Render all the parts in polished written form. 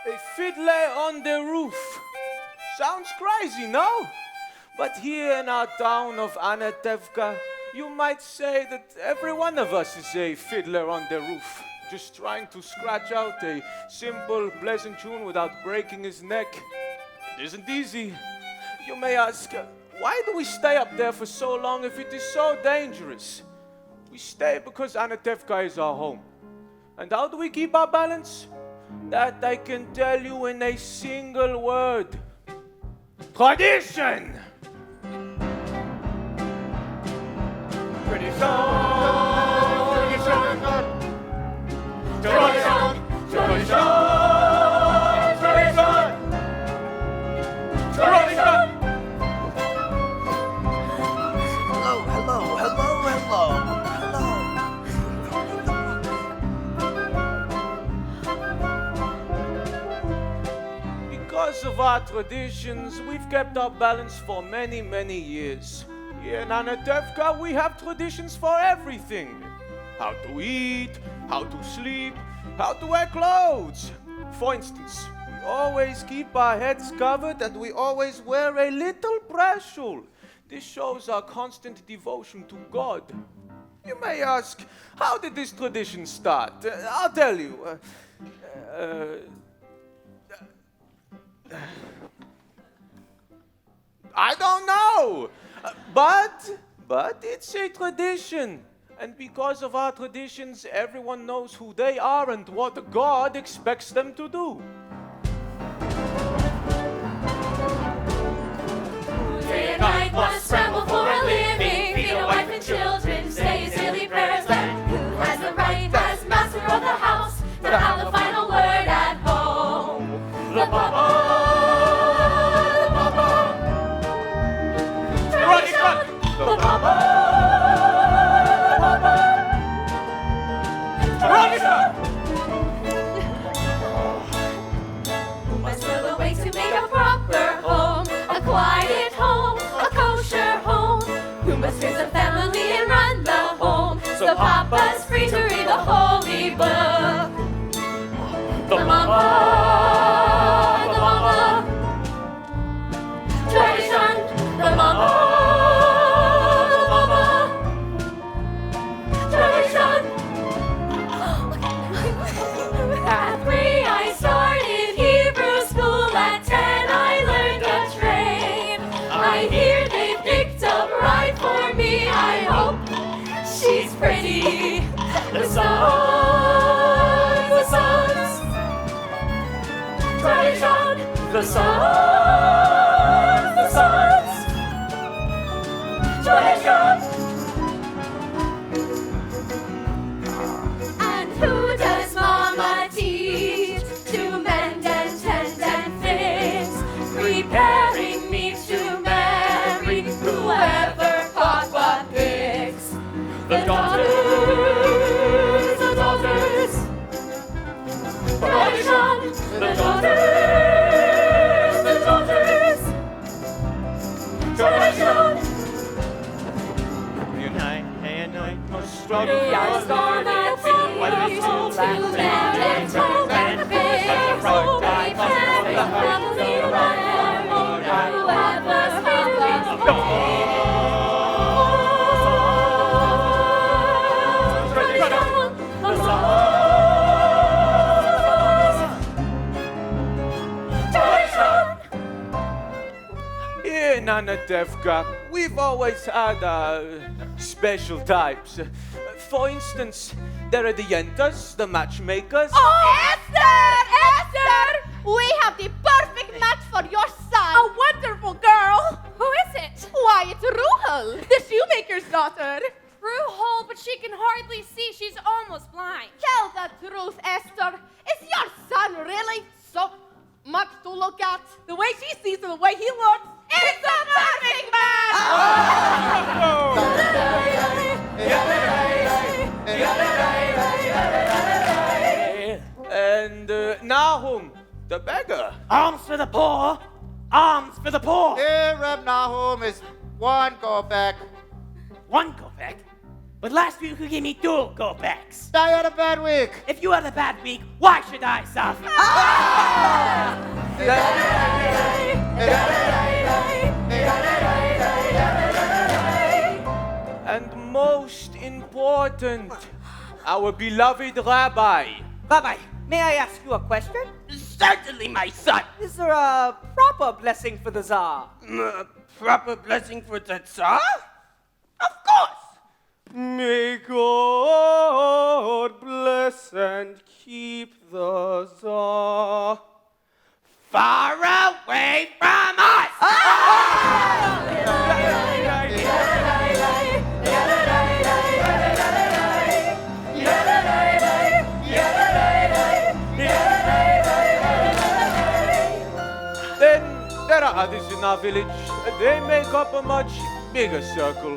A fiddler on the roof. Sounds crazy, no? But here in our town of Anatevka, you might say that every one of us is a fiddler on the roof, just trying to scratch out a simple, pleasant tune without breaking his neck. It isn't easy. You may ask, why do we stay up there for so long if it is so dangerous? We stay because Anatevka is our home. And how do we keep our balance? That I can tell you in a single word. Tradition! Tradition! Tradition! Tradition! Tradition! Tradition! Tradition! Hello. Because of our traditions, we've kept our balance for many, many years. Here in Anatevka, we have traditions for everything. How to eat, how to sleep, how to wear clothes. For instance, we always keep our heads covered and we always wear a little prayer shawl. This shows our constant devotion to God. You may ask, how did this tradition start? I'll tell you. I don't know, but it's a tradition. And because of our traditions, everyone knows who they are and what God expects them to do. Day and night must scramble for a living, feed a wife and children, say silly prayers. Then who has the right as master of the house to have the final word at home? The Papa. The Papa. Who must know the way to make a proper home, a quiet home, a kosher home? Who must raise a family and run the home, so Papa's free to read the holy book? The Mama, the Mama, tradition, the Mama. At 3 I started Hebrew school, at 10 I learned a trade. I hear they picked up right for me, I hope she's pretty. The sons, tradition, the sons, tradition. And who does Mama teach to mend and tend and fix, preparing me to marry whoever Papa picks? The daughters, tradition, the daughters, tradition. Night and night must struggle. I storm at sea, hold to land and hope and faith. So they carry family around, whoever's feeling Here in Anatevka, we've always had special types. For instance, there are the yentas, the matchmakers. Oh, Esther! We have the perfect match for your son. A wonderful girl. Who is it? Why, it's Ruhel, the shoemaker's daughter. Ruhel, but she can hardly see. She's almost blind. Tell the truth, Esther. Is your son really so much to look at? The way she sees him, the way he looks, it's a perfect match! And Nahum, the beggar. Alms for the poor! Alms for the poor! Here, Reb Nahum is 1 kopek. 1 kopek? But last week you gave me 2 kopecks. I had a bad week. If you had a bad week, why should I suffer? And most important, our beloved rabbi. Rabbi, may I ask you a question? Certainly, my son. Is there a proper blessing for the Tsar? Proper blessing for the Tsar? Of course. May God bless and keep the Tsar Far away from us. Then there are others in our village. They make up a much bigger circle.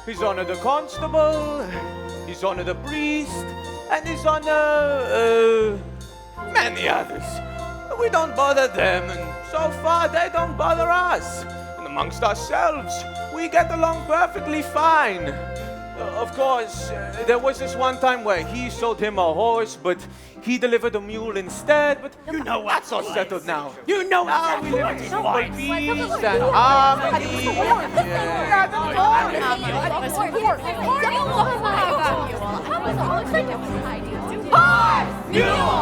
His Honor the Constable, His Honor the Priest, and His Honor, many others. We don't bother them, and so far they don't bother us. And amongst ourselves, we get along perfectly fine. Of course, there was this one time where he sold him a horse, but he delivered a mule instead. But You know what? that's all settled now. You know Now we live in exactly simple what is peace and harmony. Yeah.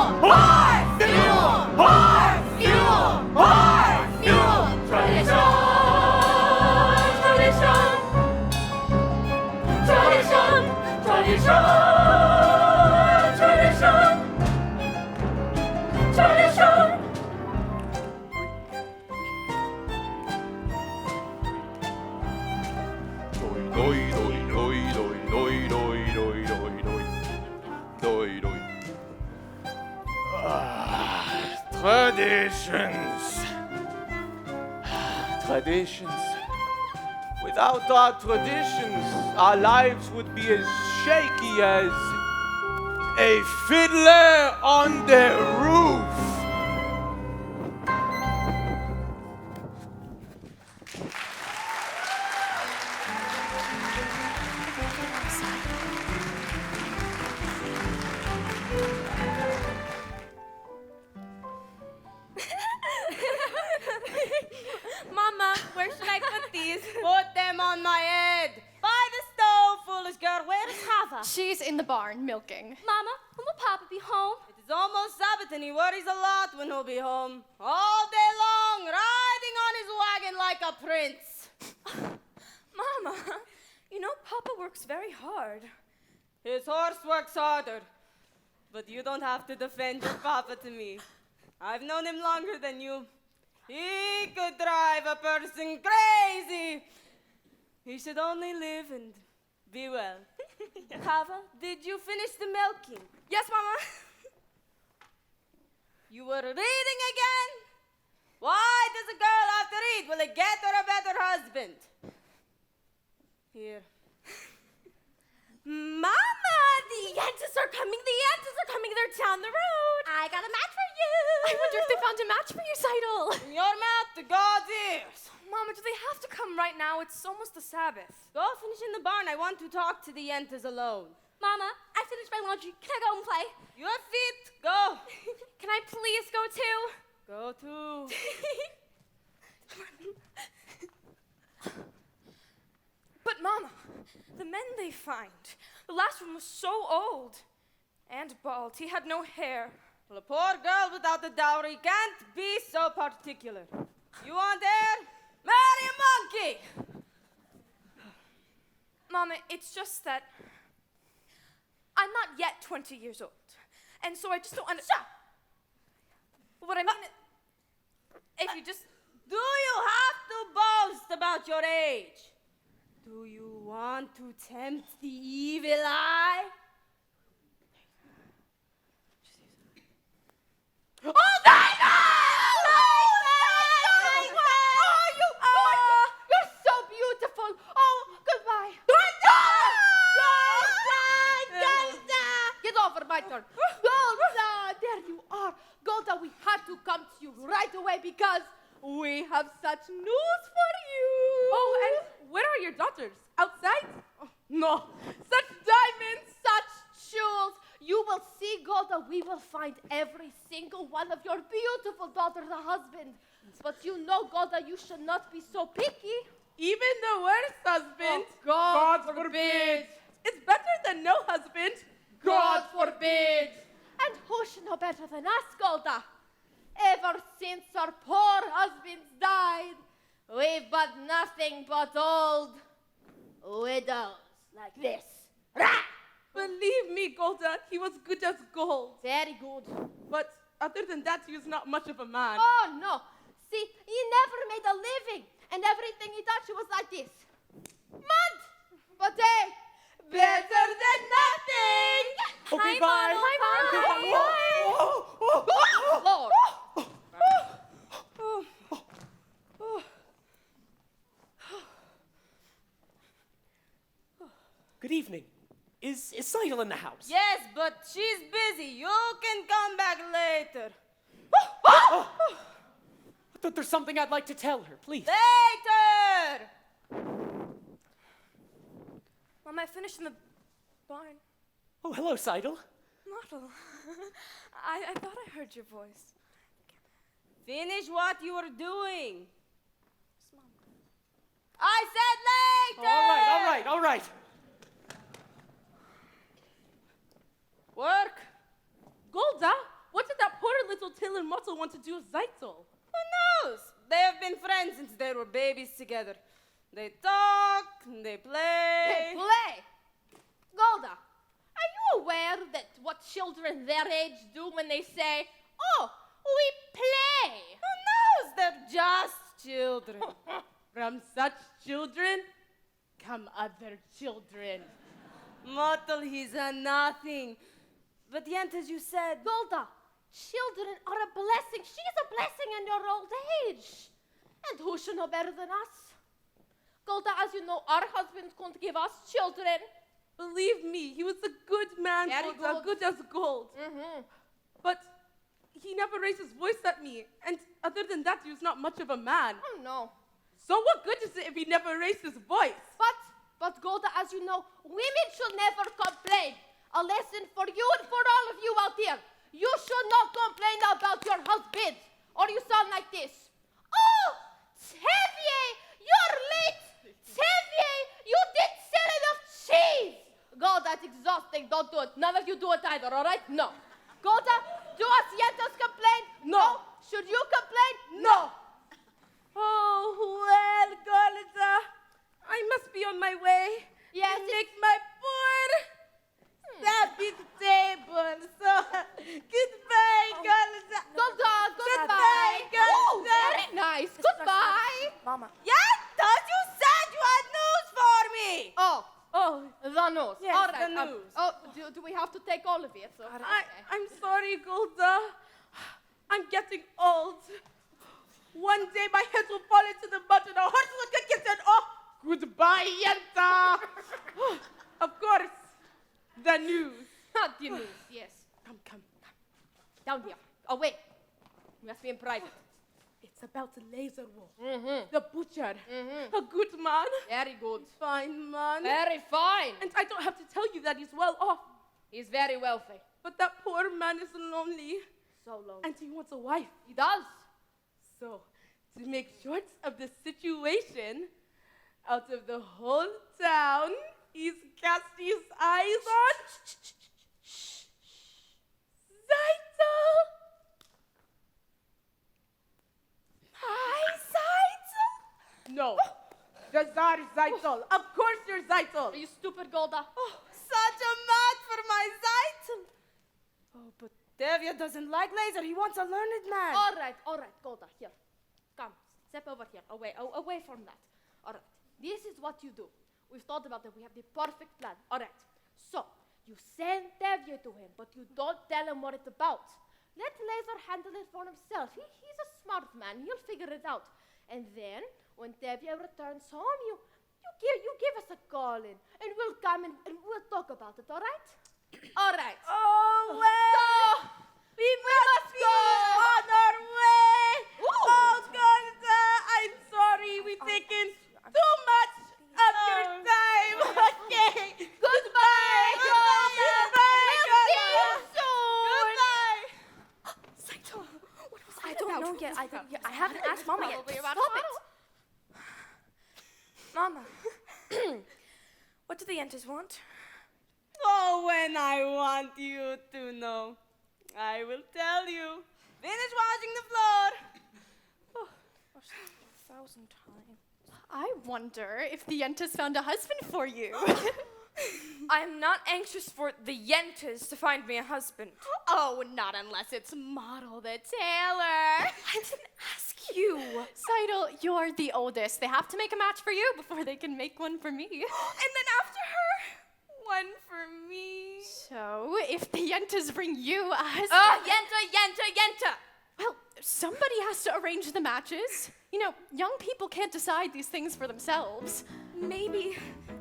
Traditions. Traditions. Without our traditions, our lives would be as shaky as a fiddler on the roof. Mama, where should I put these? Put them on my head. By the stove, foolish girl. Where is Hava? She's in the barn milking. Mama, when will Papa be home? It is almost Sabbath and he worries a lot when he'll be home. All day long, riding on his wagon like a prince. Mama, you know Papa works very hard. His horse works harder. But you don't have to defend your Papa to me. I've known him longer than you. He could drive a person crazy. He should only live and be well. Hava, did you finish the milking? Yes, Mama. You were reading again? Why does a girl have to read? Will it get her a better husband? Here. Mama, the Yantas are coming. The Yantas are coming. They're down the road. I got a match for you. I wonder if they found a match for you, Seidel. From your mouth to God's ears. Mama, do they have to come right now? It's almost the Sabbath. Go finish in the barn. I want to talk to the Yentas alone. Mama, I finished my laundry. Can I go and play? Your feet. Go. Can I please go too? Go too. But Mama, the men they find, the last one was so old and bald. He had no hair. Well, a poor girl without a dowry can't be so particular. You want hair? Marry a monkey. Mama, it's just that I'm not yet 20 years old. And so I just don't understand. What I mean is, if you just... Do you have to boast about your age? Do you want to tempt the evil eye? Oh, You're so beautiful. Oh, goodbye. Get over my turn. Golda, there you are. Golda, we had to come to you right away because we have such news for you. Oh, and where are your daughters? Outside? No, such jewels. You will see, Golda, we will find every single one of your beautiful daughters a husband. But you know, Golda, you should not be so picky. Even the worst husband. Oh, God forbid. It's better than no husband. God forbid. And who should know better than us, Golda? Ever since our poor husbands died, we've got nothing but old widows like this. Rah! Believe me, Golda, he was good as gold. Very good. But other than that, he was not much of a man. Oh, no. See, he never made a living, and everything he touched was like this. Mud! But hey, better than nothing! Okay, Hi, bye. Mom. Hi, Mom. Bye! Lord. Good evening. Is Seidel in the house? Yes, but she's busy. You can come back later. I thought there's something I'd like to tell her, please. Later! Mom, I finished in the barn. Oh, hello, Seidel. Model. I thought I heard your voice. Finish what you were doing. Yes, Mom. I said later! All right. Work. Golda, what did that poor little Till and Mottle want to do with Zeitel? Who knows? They have been friends since they were babies together. They talk, they play. Hey, play! Golda, are you aware that what children their age do when they say, oh, we play? Who knows? They're just children. From such children come other children. Mottle, he's a nothing. But yet, as you said, Golda, children are a blessing. She is a blessing in your old age. And who should know better than us? Golda, as you know, our husbands couldn't give us children. Believe me, he was a good man, Very Golda, good. good as gold. Mm-hmm. But he never raised his voice at me. And other than that, he was not much of a man. Oh, no. So what good is it if he never raised his voice? But Golda, as you know, women should never complain. A lesson for you and for all of you out there. You should not complain about your husband, or you sound like this. Oh, Tevye, you're late. Tevye, you didn't sell enough cheese. God, that's exhausting. Don't do it. None of you do it either, all right? No. Golda, do Asientos complain? No. Should you complain? No. Oh, well, Golda, I must be on my way. Yes, To make my poor big table. So, goodbye, Golda. Golda, goodbye. Goodbye, Oh, Golda. very nice. Goodbye. Mama. yeah, thought you said you had news for me. Oh, The news. Yes, all right. the news. Do we have to take all of it? So, I'm sorry, Golda. I'm getting old. One day my head will fall into the mud and a horse will kick it and goodbye, Yenta. Of course, the news. Not the news, yes. Come. Down here. Oh, wait. We must be in private. It's about Laser Wolf, Mm-hmm. the butcher. A good man. Very good. Fine man. Very fine. And I don't have to tell you that he's well off. He's very wealthy. But that poor man is lonely. So lonely. And he wants a wife. He does. So, to make short of the situation, out of the whole town, he's cast his eyes on Zeitel. Hi, Zeitel. No, the Tsar Zeitel. Of course you're Zeitel. Are you stupid, Golda? Oh, such a man for my Zeitel. Oh, but Tevye doesn't like laser. He wants a learned man. All right, Golda, here. Come, step over here, away from that. All right, this is what you do. We've thought about it. We have the perfect plan. All right, so you send Tevye to him, but you don't tell him what it's about. Let Laser handle it for himself. He's a smart man. He'll figure it out. And then, when Tevye returns home, you give us a call and we'll come and we'll talk about it, all right? All right. Oh, well, we must go on our way. Ooh. Oh, Golda, I'm sorry we've taken too much of your time. Okay. Goodbye, Golda. Goodbye. the Yentas want? Oh, when I want you to know, I will tell you. Finish washing the floor. 1,000 times. I wonder if the Yentas found a husband for you. I'm not anxious for the Yentas to find me a husband. Oh, not unless it's Model the Tailor. I didn't ask you. Seidel, you're the oldest. They have to make a match for you before they can make one for me. And then after her, one for me. So, if the Yentas bring you a husband... Yenta! Well, somebody has to arrange the matches. You know, young people can't decide these things for themselves. Maybe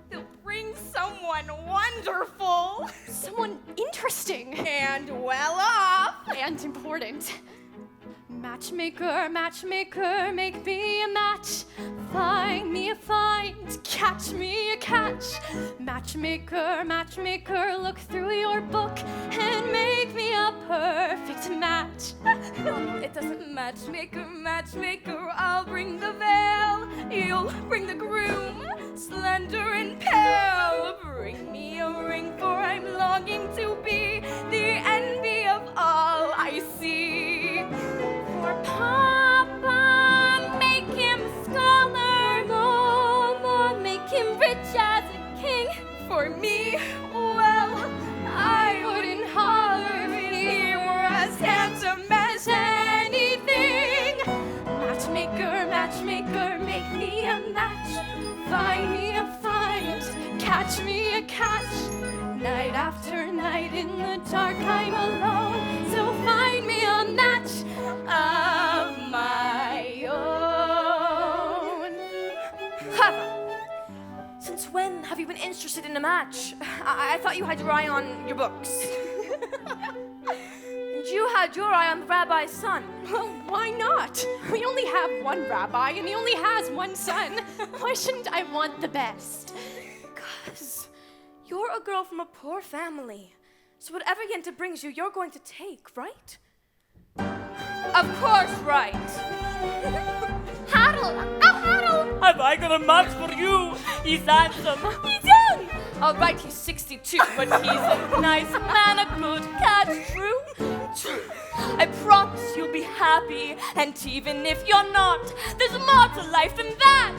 they'll bring someone wonderful. Someone interesting. And well off. And important. Matchmaker, matchmaker, make me a match. Find me a find, catch me a catch. Matchmaker, matchmaker, look through your book and make me a perfect match. It doesn't matchmaker, matchmaker, I'll bring the veil. You'll bring the groom, slender and pale. Bring me a ring, for I'm longing to be the envy of all I see. For Papa, make him a scholar. Mama, make him rich as a king. For me, well, I wouldn't holler if he were as handsome as anything. Matchmaker, matchmaker, make me a match. Find me a find, catch me a catch. Night after night in the dark I'm alone, so find me a match of my own. Hava, since when have you been interested in a match? I thought you had your eye on your books. And you had your eye on the rabbi's son. Well, why not? We only have one rabbi and he only has one son. Why shouldn't I want the best? Because you're a girl from a poor family. So whatever Yenta brings you, you're going to take, right? Of course, right. Harold! Oh, Harold! Have I got a match for you? He's handsome. He's young! All right, he's 62, but he's a nice man, a good catch, true? I promise you'll be happy, and even if you're not, there's more to life than that.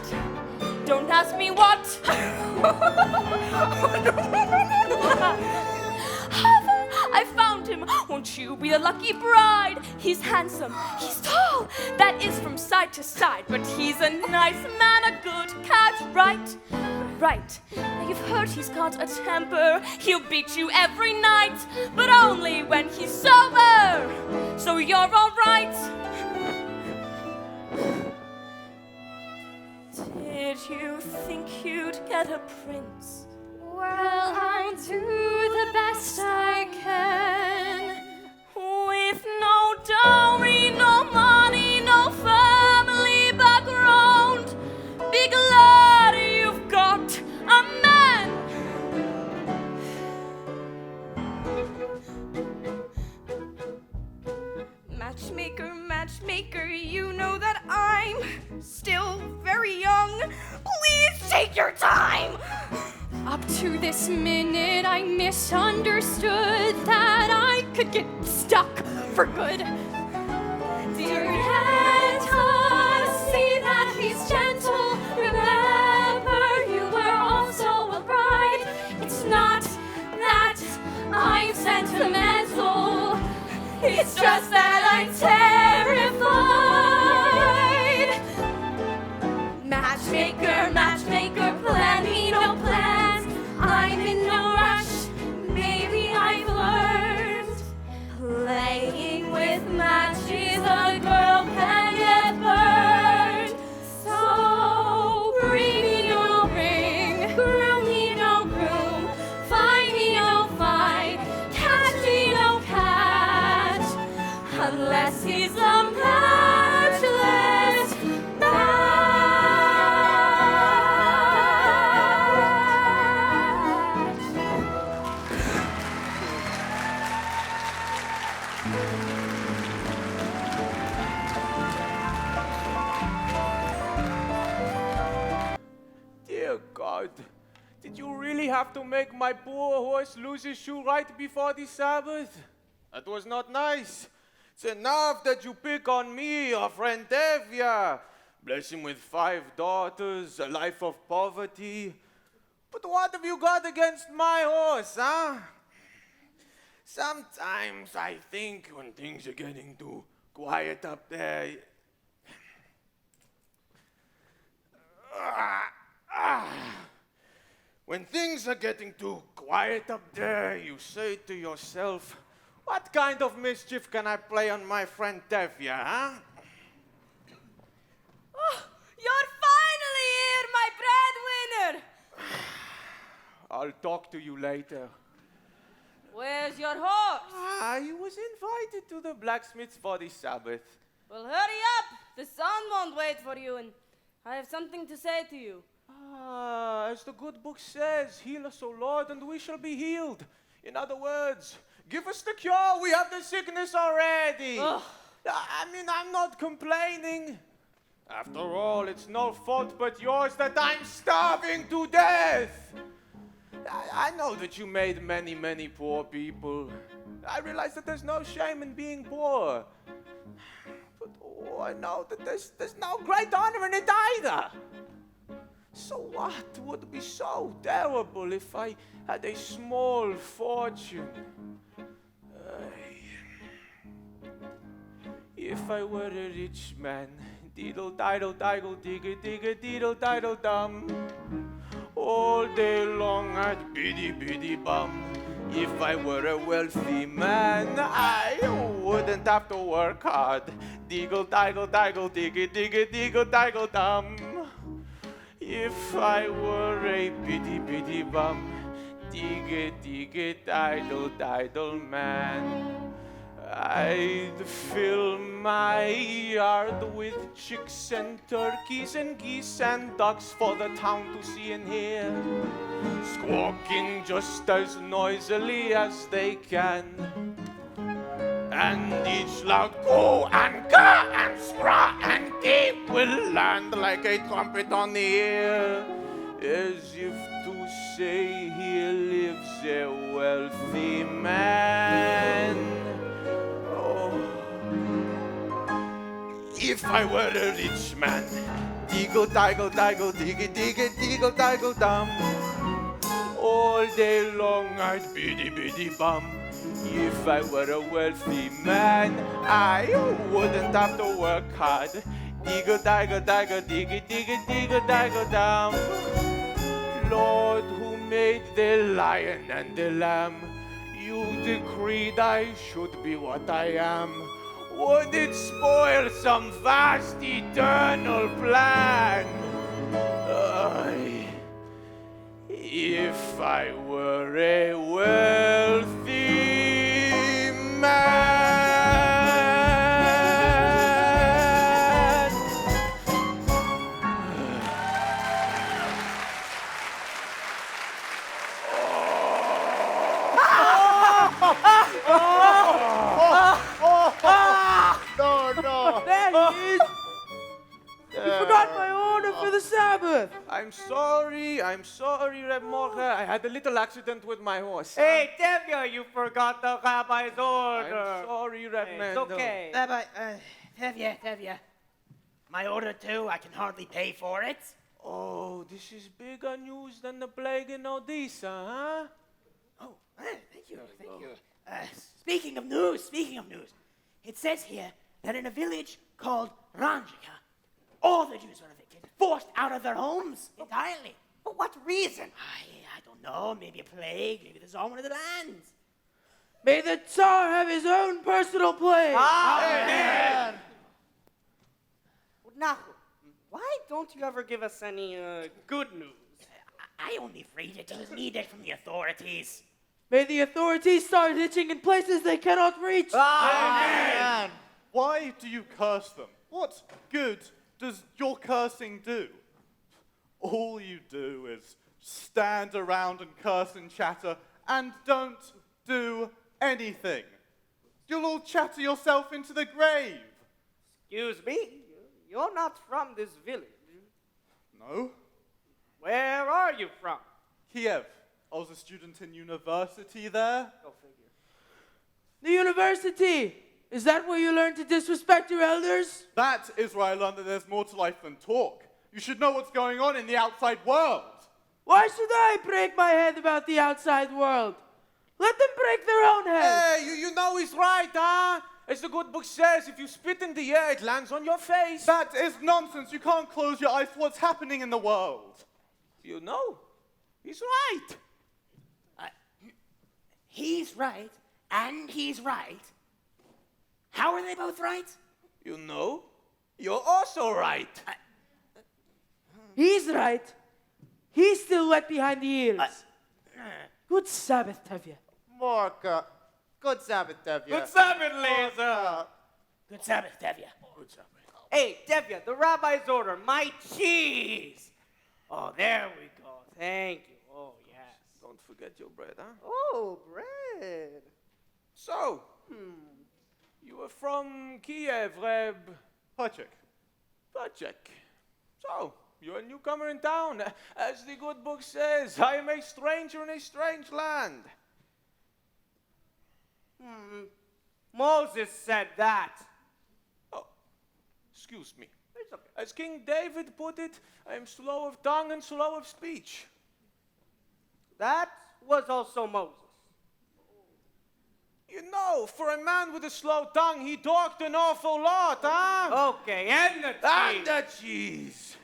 Don't ask me what. I found him. Won't you be the lucky bride? He's handsome. He's tall. That is from side to side. But he's a nice man, a good catch, right? Right. Now you've heard he's got a temper. He'll beat you every night, but only when he's sober. So you're all right. Did you think you'd get a prince? Well, I'll do the best I can. With no dowry, no money, no family background. Be glad you've got a man. Matchmaker, matchmaker, you know that I'm still very young. Please take your time. Up to this minute, I misunderstood that I could get stuck for good. Dear Yenta, see that he's gentle. Remember, you were also a bride. It's not that I'm sentimental. It's just that I'm terrified. Matchmaker, matchmaker, plan me no plans. I'm in no rush, maybe I've learned. Playing with matches, a girl can get burned. So bring me no ring, groom me no groom, find me no find, catch me no catch, unless he's a matchless match. Dear God, Did you really have to make my poor horse lose his shoe right before the Sabbath? That was not nice. It's enough that you pick on me, your friend Tevya. Bless him with 5 daughters, a life of poverty. But what have you got against my horse, huh? Sometimes I think when things are getting too quiet up there... When things are getting too quiet up there, you say to yourself, what kind of mischief can I play on my friend Tevya, huh? Oh, you're finally here, my breadwinner. I'll talk to you later. Where's your horse? He was invited to the blacksmith for the Sabbath. Well, hurry up. The sun won't wait for you, and I have something to say to you. As the good book says, heal us, O Lord, and we shall be healed. In other words, give us the cure. We have the sickness already. Ugh. I mean, I'm not complaining. After all, it's no fault but yours that I'm starving to death. I know that you made many, many poor people. I realize that there's no shame in being poor. But I know that there's no great honor in it either. So what would be so terrible if I had a small fortune? If I were a rich man, diddle-diddle-diddle-diggle-diggle-diddle-diddle-dum. All day long I'd biddy-biddy-bum. If I were a wealthy man, I wouldn't have to work hard. Diggle-diggle-diggle-diggle-diggle-diggle-dum. If I were a biddy-biddy-bum, diggle-diggle-diddle-diddle man, I'd fill my yard with chicks and turkeys and geese and ducks for the town to see and hear, squawking just as noisily as they can. And each loud go and ga and scra and keep will land like a trumpet on the ear, as if to say here lives a wealthy man. If I were a rich man, diggle-diggle-diggle-diggle-diggle-diggle-diggle-dum. All day long I'd biddy-biddy-bum. If I were a wealthy man, I wouldn't have to work hard. Diggle-diggle-diggle-diggle-diggle-diggle-diggle-dum. Lord, who made the lion and the lamb, you decreed I should be what I am. Would it spoil some vast eternal plan? If I were a wealthy man. No. There he is. You forgot my order for the Sabbath. I'm sorry, Reb Morcha. I had a little accident with my horse. Hey, Tevya, you forgot the rabbi's order. I'm sorry, Reb It's Mendel. okay. Rabbi, Tevya. My order too, I can hardly pay for it. Oh, this is bigger news than the plague in Odessa, huh? Oh, thank you. Speaking of news, it says here that in a village called Ranjika, all the Jews were evicted, forced out of their homes entirely. For what reason? I don't know, maybe a plague, maybe the Tsar wanted the land. May the Tsar have his own personal plague. Amen. Nahum, why don't you ever give us any good news? I only read it as needed from the authorities. May the authorities start hitching in places they cannot reach. Amen. Why do you curse them? What good does your cursing do? All you do is stand around and curse and chatter and don't do anything. You'll all chatter yourself into the grave. Excuse me, you're not from this village. No? Where are you from? Kiev. I was a student in university there. Go figure. The university. Is that where you learn to disrespect your elders? That is where I learned that there's more to life than talk. You should know what's going on in the outside world. Why should I break my head about the outside world? Let them break their own heads. Hey, you know he's right, huh? As the good book says, if you spit in the air, it lands on your face. That is nonsense. You can't close your eyes to what's happening in the world. You know, he's right. He's right, and he's right. How are they both right? You know, you're also right. He's right. He's still wet behind the ears. Good Sabbath, Tevye. Morka. Good Sabbath, Devya. Good Sabbath, Laser. Good Sabbath, Tevye. Good Sabbath. Hey, Devya, the rabbi's order, my cheese. Oh, there we go. Thank you. Oh, yes. Don't forget your bread, huh? Oh, bread. So, you were from Kiev, Reb Perchik. Perchik. So, you're a newcomer in town. As the good book says, I am a stranger in a strange land. Moses said that. Oh, excuse me. As King David put it, I am slow of tongue and slow of speech. That was also Moses. You know, for a man with a slow tongue, he talked an awful lot, huh? Okay, and the cheese. And the cheese.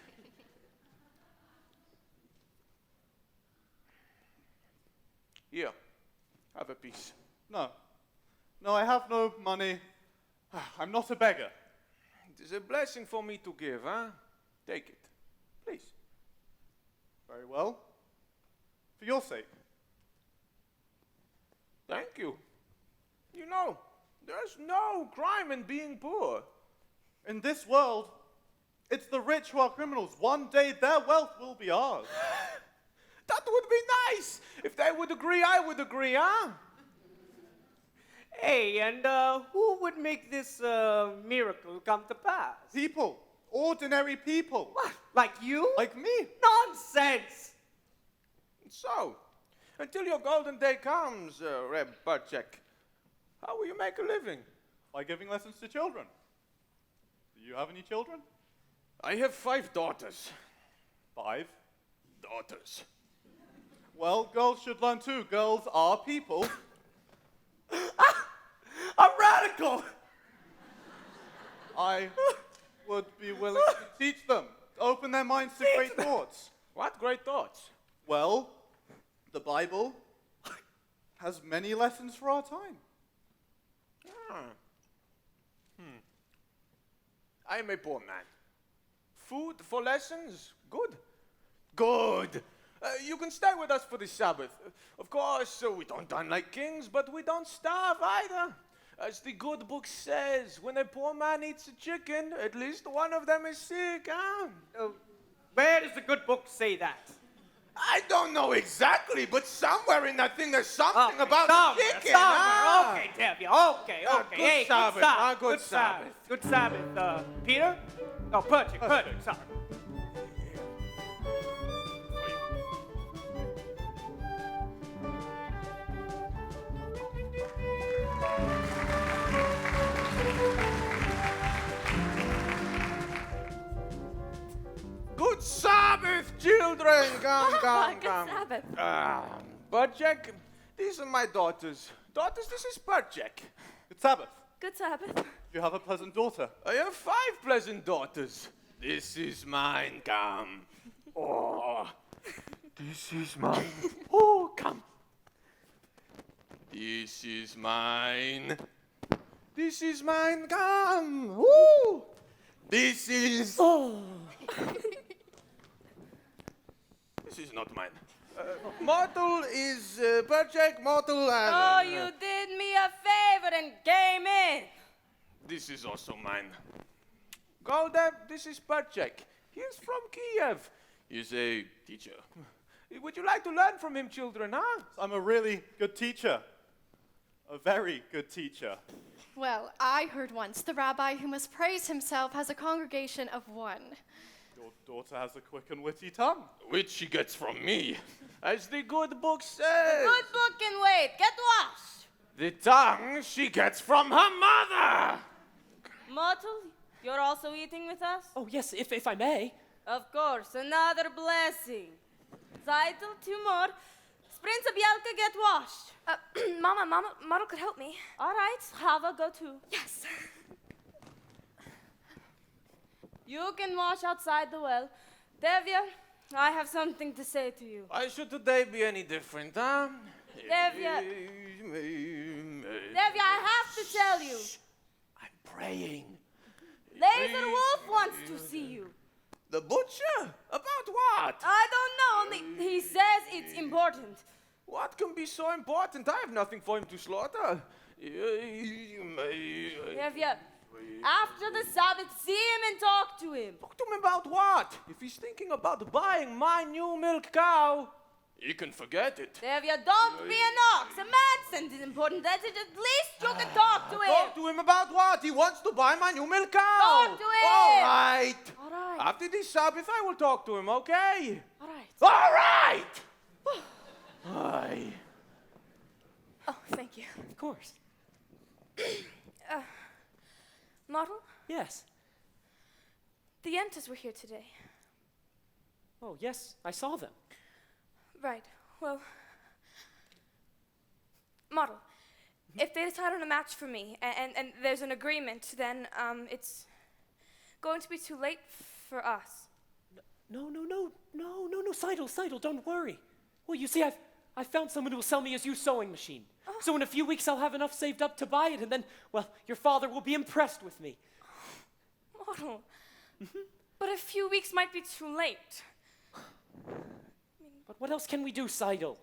Here, have a piece. No. No, I have no money. I'm not a beggar. It is a blessing for me to give, huh? Take it, please. Very well. For your sake. Thank you. You know, there's no crime in being poor. In this world, it's the rich who are criminals. One day their wealth will be ours. That would be nice. If they would agree, I would agree, huh? Hey, and who would make this miracle come to pass? People. Ordinary people. What? Like you? Like me. Nonsense! So, until your golden day comes, Reb Perchik, how will you make a living? By giving lessons to children. Do you have any children? I have 5 daughters. 5. Daughters. Well, girls should learn too. Girls are people. I'm radical! I would be willing to teach them. Open their minds to great thoughts. What great thoughts? Well, the Bible has many lessons for our time. I am a poor man. Food for lessons? Good. Good. You can stay with us for the Sabbath. Of course, we don't dine like kings, but we don't starve either. As the good book says, when a poor man eats a chicken, at least one of them is sick, huh? Where does the good book say that? I don't know exactly, but somewhere in that thing there's something about the chicken. Okay, Devya. Okay. Good Hey, Sabbath. Good Sabbath. Good Sabbath. Peter? Oh, Perchik, sorry. Good Sabbath, children. Come. Good Sabbath. Perchik, these are my daughters. Daughters, this is Perchik. Good Sabbath. Good Sabbath. You have a pleasant daughter. I have 5 pleasant daughters. This is mine, come. Oh, this is mine. Oh, come. This is mine. This is mine, come. Ooh. This is... Oh. This is not mine. Mortal is Perchik, mortal and... Oh, you did me a favor and came in. This is also mine. Golda, this is Perchik. He's from Kiev. He's a teacher. Would you like to learn from him, children, huh? I'm a really good teacher. A very good teacher. Well, I heard once the rabbi who must praise himself has a congregation of 1. Your daughter has a quick and witty tongue. Which she gets from me. As the good book says. Good book can wait. Get washed. The tongue she gets from her mother. Myrtle, you're also eating with us? Oh, yes, if I may. Of course, another blessing. Zeitel, 2 more. Sprinza Bielka, get washed. Mama, Model could help me. All right, Hava, go too. Yes. You can wash outside the well. Devya, I have something to say to you. Why should today be any different, huh? Devya, I have to tell you. I'm praying. Laser Wolf wants to see you. The butcher? About what? I don't know, only he says it's important. What can be so important? I have nothing for him to slaughter. Devya, after the Sabbath, see him and talk to him. Talk to him about what? If he's thinking about buying my new milk cow, he can forget it. Devya, don't be an ox. A man sends an important message. At least you can talk to him. Talk to him about what? He wants to buy my new milk cow. Talk to him. All right. All right. After this Sabbath, I will talk to him, okay? All right. All right! Aye. Oh, thank you. Of course. Model, Yes. the Yentas were here today. Oh, yes, I saw them. Right. Well, Model, if they decide on a match for me and there's an agreement, then it's going to be too late for us. No, Seidel, don't worry. Well, you see, I found someone who will sell me his used sewing machine. So in a few weeks, I'll have enough saved up to buy it, and then, well, your father will be impressed with me. Model, but a few weeks might be too late. But what else can we do, Seidel?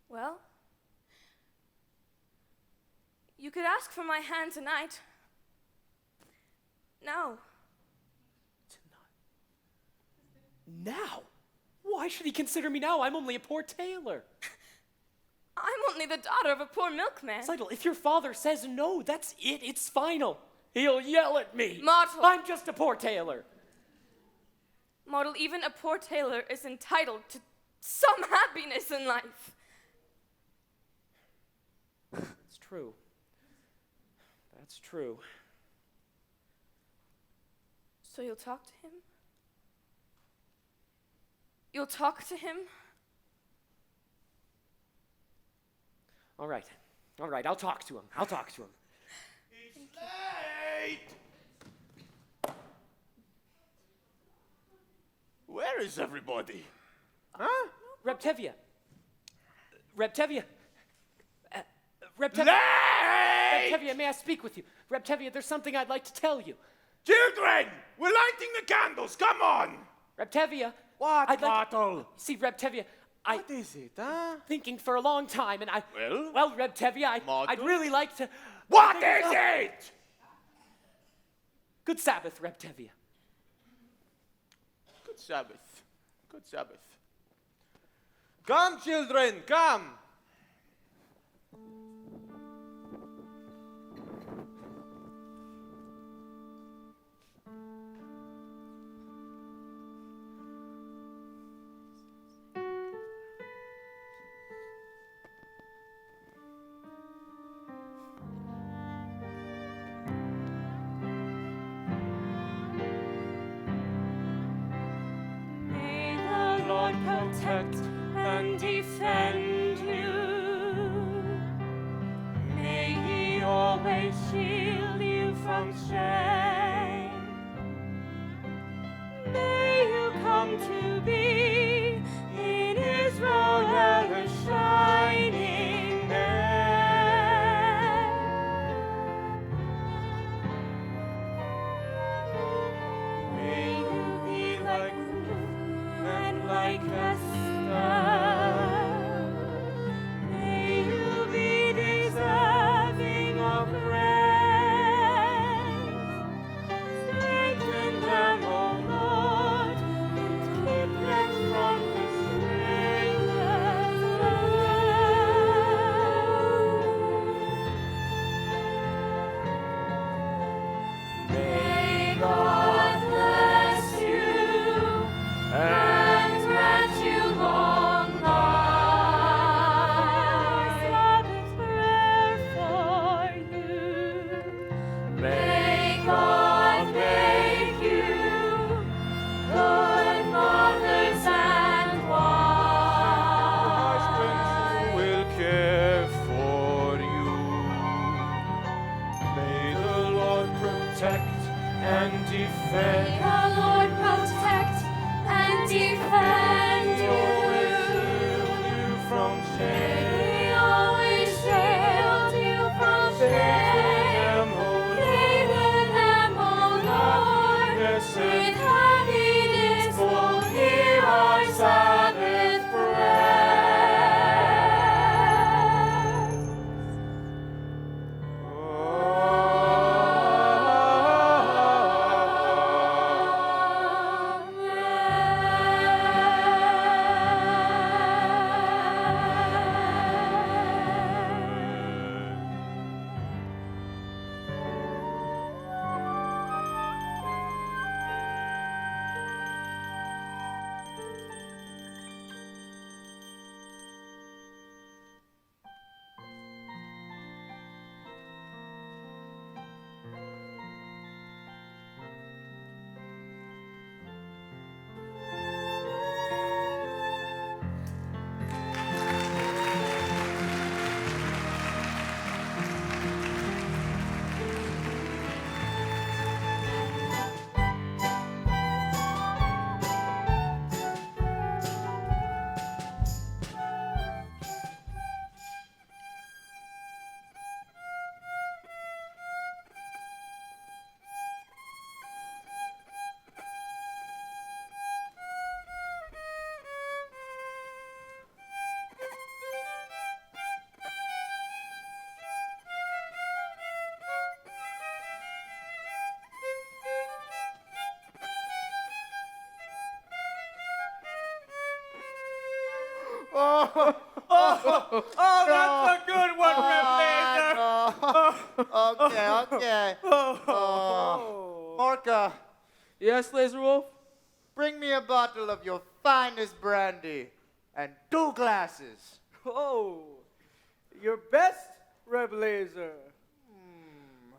Well, you could ask for my hand tonight. Now. Now? Why should he consider me now? I'm only a poor tailor. I'm only the daughter of a poor milkman. Seidel, if your father says no, that's it. It's final. He'll yell at me. Model. I'm just a poor tailor. Model, even a poor tailor is entitled to some happiness in life. It's true. That's true. So you'll talk to him? You'll talk to him? All right, I'll talk to him. It's late! Where is everybody? Huh? Reptevia. Reptevia, Late! may I speak with you? Reptevia, there's something I'd like to tell you. Children, we're lighting the candles. Come on! Reptevia. What, I'd like- Bartle? See, Reptevia, What is it, huh? thinking for a long time, and Well, Reptevia, I'd Margot? really like to... What is it? Good Sabbath, Reptevia. Good Sabbath. Good Sabbath. Come, children, come. May the Lord protect and defend you. May He always shield you from shame. May you come to be in Israel ever shining there. May you be like Ruth and like Esther. May you be deserving of praise. Strengthen them, O Lord, and keep them from the strangers. May God bless Oh, that's a good one, Rip Laser. Okay. Morka, Yes, Laser Wolf? bring me a bottle of your finest brandy and 2 glasses. Oh, your best, Rip Laser.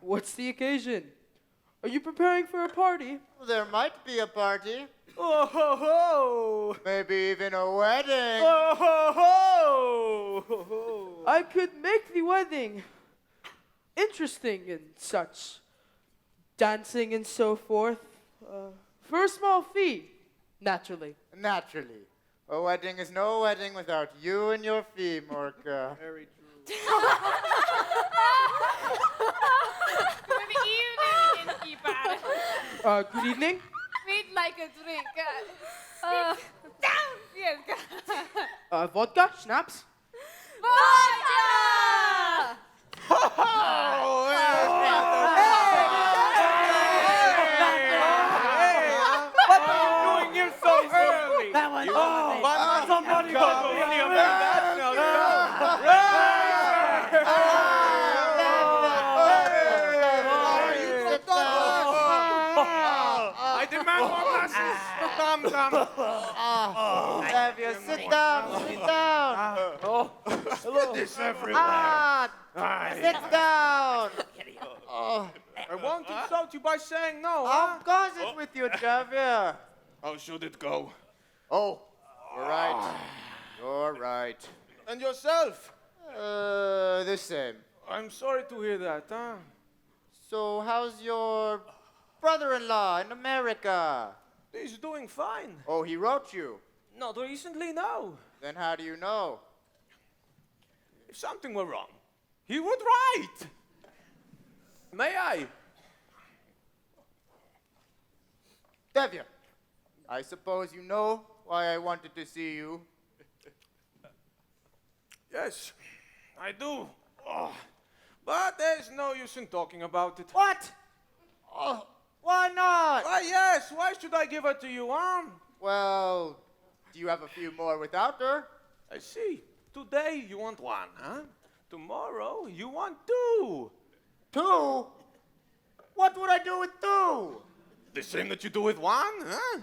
What's the occasion? Are you preparing for a party? There might be a party, Oh, ho, ho. maybe even a wedding. Oh, ho, ho. I could make the wedding interesting and such. Dancing and so forth. For a small fee, naturally. Naturally. A wedding is no wedding without you and your fee, Morka. Very true. Good evening, innkeeper. Good evening. We'd like a drink. Sit down. Yes. Vodka, schnapps. Vodka! What are you doing here so early? That was Somebody call me up that now. I demand more glasses. Come. Xavier, sit down. This everywhere. Sit down. I won't insult you by saying no, huh? Of course it's with you, Xavier. How should it go? Oh, you're right. You're right. And yourself? The same. I'm sorry to hear that, huh? So how's your brother-in-law in America? He's doing fine. Oh, he wrote you. Not recently, no. Then how do you know? If something were wrong, he would write. May I? Devia, I suppose you know why I wanted to see you. Yes, I do. Oh, but there's no use in talking about it. What? Oh, why not? Why, yes, why should I give her to you, huh? Well, do you have a few more without her? I see. Today you want 1, huh? Tomorrow you want 2. 2? What would I do with 2? The same that you do with 1, huh?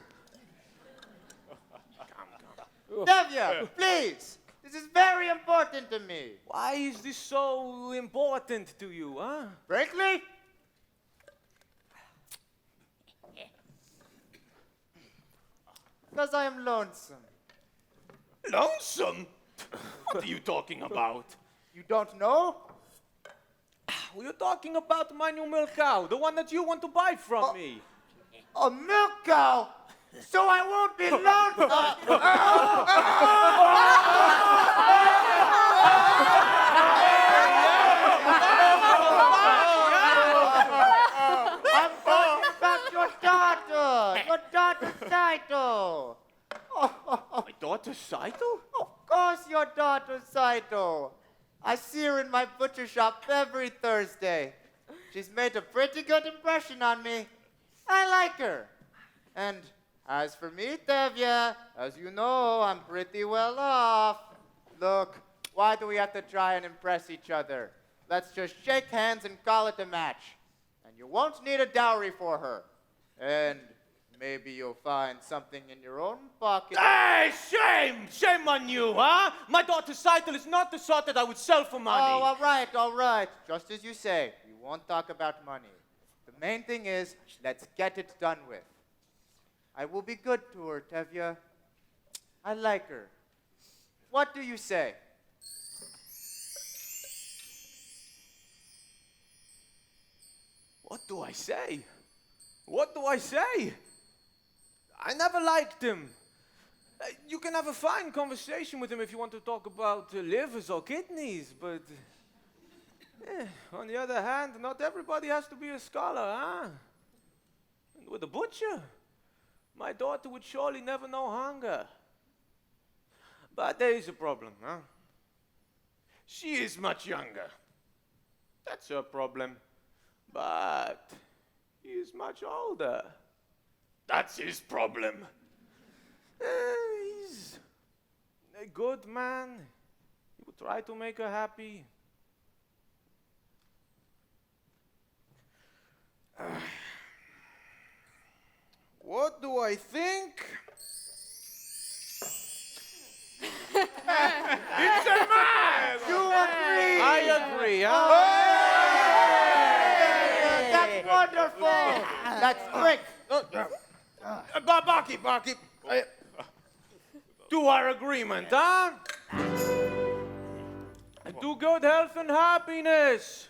Devia, please. This is very important to me. Why is this so important to you, huh? Frankly? Because I am lonesome. Lonesome? What are you talking about? You don't know? We're talking about my new milk cow, the one that you want to buy from me. A milk cow? So I won't be lonesome. I'm talking about your daughter Saito. My daughter Saito? Of course your daughter Saito. I see her in my butcher shop every Thursday. She's made a pretty good impression on me. I like her. And as for me, Devia, as you know, I'm pretty well off. Look, why do we have to try and impress each other? Let's just shake hands and call it a match. And you won't need a dowry for her. And maybe you'll find something in your own pocket. Hey, shame! Shame on you, huh? My daughter Saito is not the sort that I would sell for money. Oh, all right. Just as you say, we won't talk about money. The main thing is, let's get it done with. I will be good to her, Tevya. I like her. What do you say? What do I say? What do I say? I never liked him. You can have a fine conversation with him if you want to talk about livers or kidneys, but on the other hand, not everybody has to be a scholar, huh? And with a butcher, my daughter would surely never know hunger. But there is a problem, huh? She is much younger. That's her problem. But he is much older. That's his problem. He's good man. You try to make her happy. What do I think? It's a man! You agree? I agree, huh? That's wonderful. That's great. Barkeep. To our agreement, huh? To good health and happiness.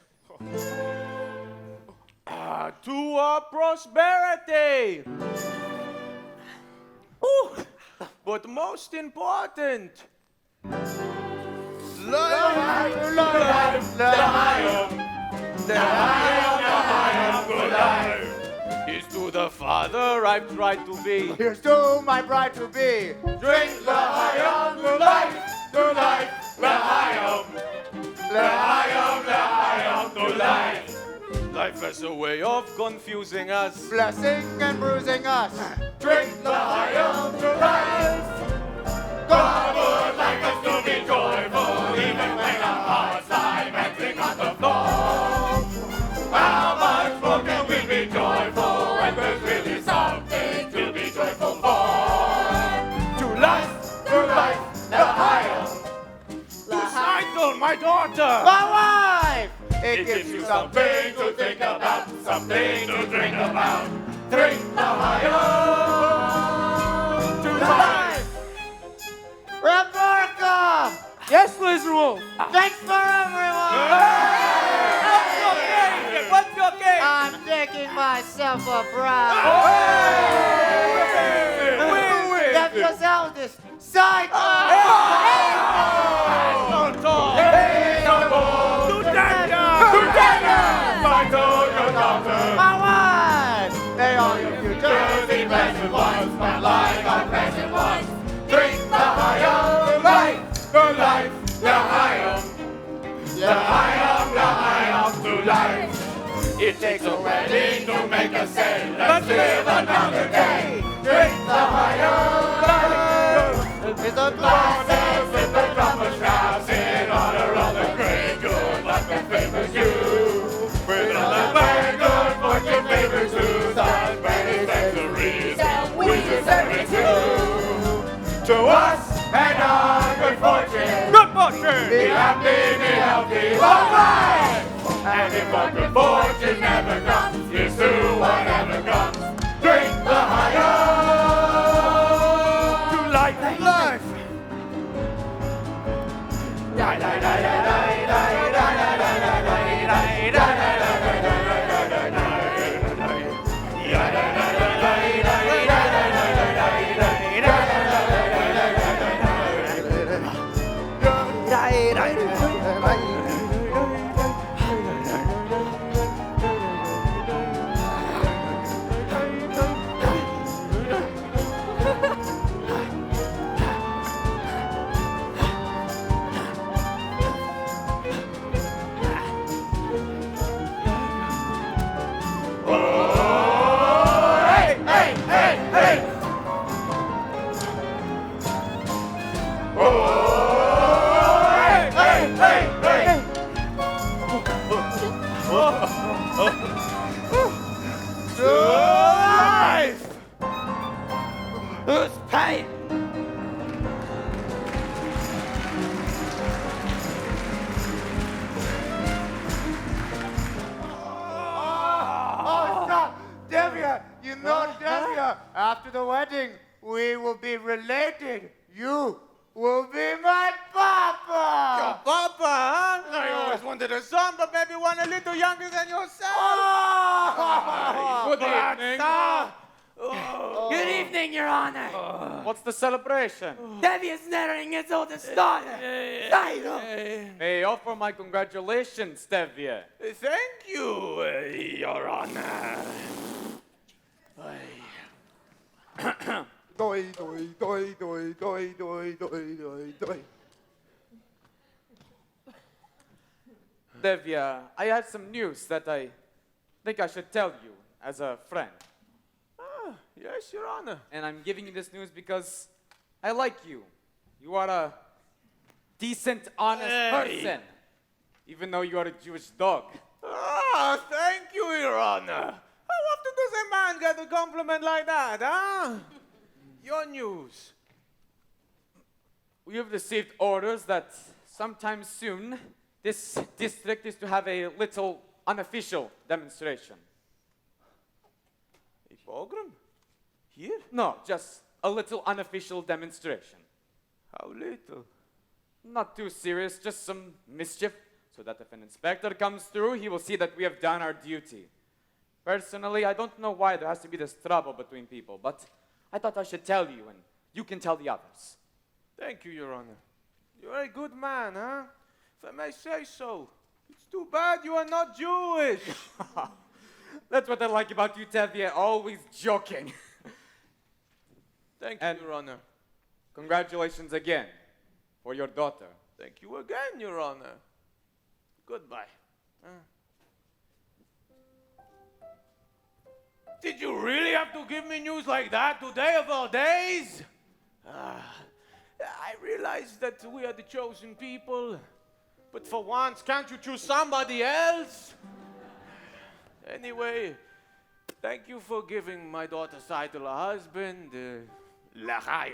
To our prosperity. Ooh. But most important, is to the father I've tried to be. Here's to my bride to be. Drink l'chaim, to life, l'chaim, to life. Life has a way of confusing us. Blessing and bruising us. Drink l'chaim to life. God would like us to be joyful, even when our hearts lie melting on the floor. How much more can we be joyful when there's really something to be joyful for? To life, l'chaim. To Seidel, my daughter. My wife! It gives you something to think about, something to drink about. Drink l'chaim to life. Rebecca! Yes, Lizard. Thanks for everyone! What's your game? I'm taking myself a brow. Have yourself this side. My wife! May all your futures be pleasant ones, but like our present ones. Drink l'chaim, l'chaim, to life. It takes a wedding to make us say, let's live another day. Drink l'chaim, It's a glasses with the drummer shouts in honor of the great good luck that favors you. With all the very good fortune favors you, such many centuries, we deserve it too. To us and our good fortune, be happy, be healthy, long life. And if our good fortune never comes, here's to whatever comes. Drink l'chaim to life. Die, die, die, die, die, die, die, die, die, die, After the wedding, we will be related. You will be my papa. Your papa, huh? I always wanted a son, but maybe one a little younger than yourself. Good evening. Good evening, Your Honor. What's the celebration? Debbie is marrying his oldest daughter. Dido. May I offer my congratulations, Devia. Thank you, Your Honor. Doi, doi, doi, doi, doi, doi, doi, doi, doi. Devia, I had some news that I think I should tell you as a friend. Yes, Your Honor. And I'm giving you this news because I like you. You are a decent, honest person. Even though you are a Jewish dog. Ah, thank you, Your Honor. How often does a man get a compliment like that, huh? Your news. We have received orders that sometime soon this district is to have a little unofficial demonstration. A pogrom? Here? No, just a little unofficial demonstration. How little? Not too serious, just some mischief, so that if an inspector comes through, he will see that we have done our duty. Personally, I don't know why there has to be this trouble between people, but I thought I should tell you, and you can tell the others. Thank you, Your Honor. You're a good man, huh? If I may say so. It's too bad you are not Jewish. That's what I like about you, Tevye, always joking. Thank you, Your Honor. Congratulations again for your daughter. Thank you again, Your Honor. Goodbye. Did you really have to give me news like that today of all days? I realize that we are the chosen people, but for once, can't you choose somebody else? Anyway, thank you for giving my daughter Seidel a husband, L'chaim.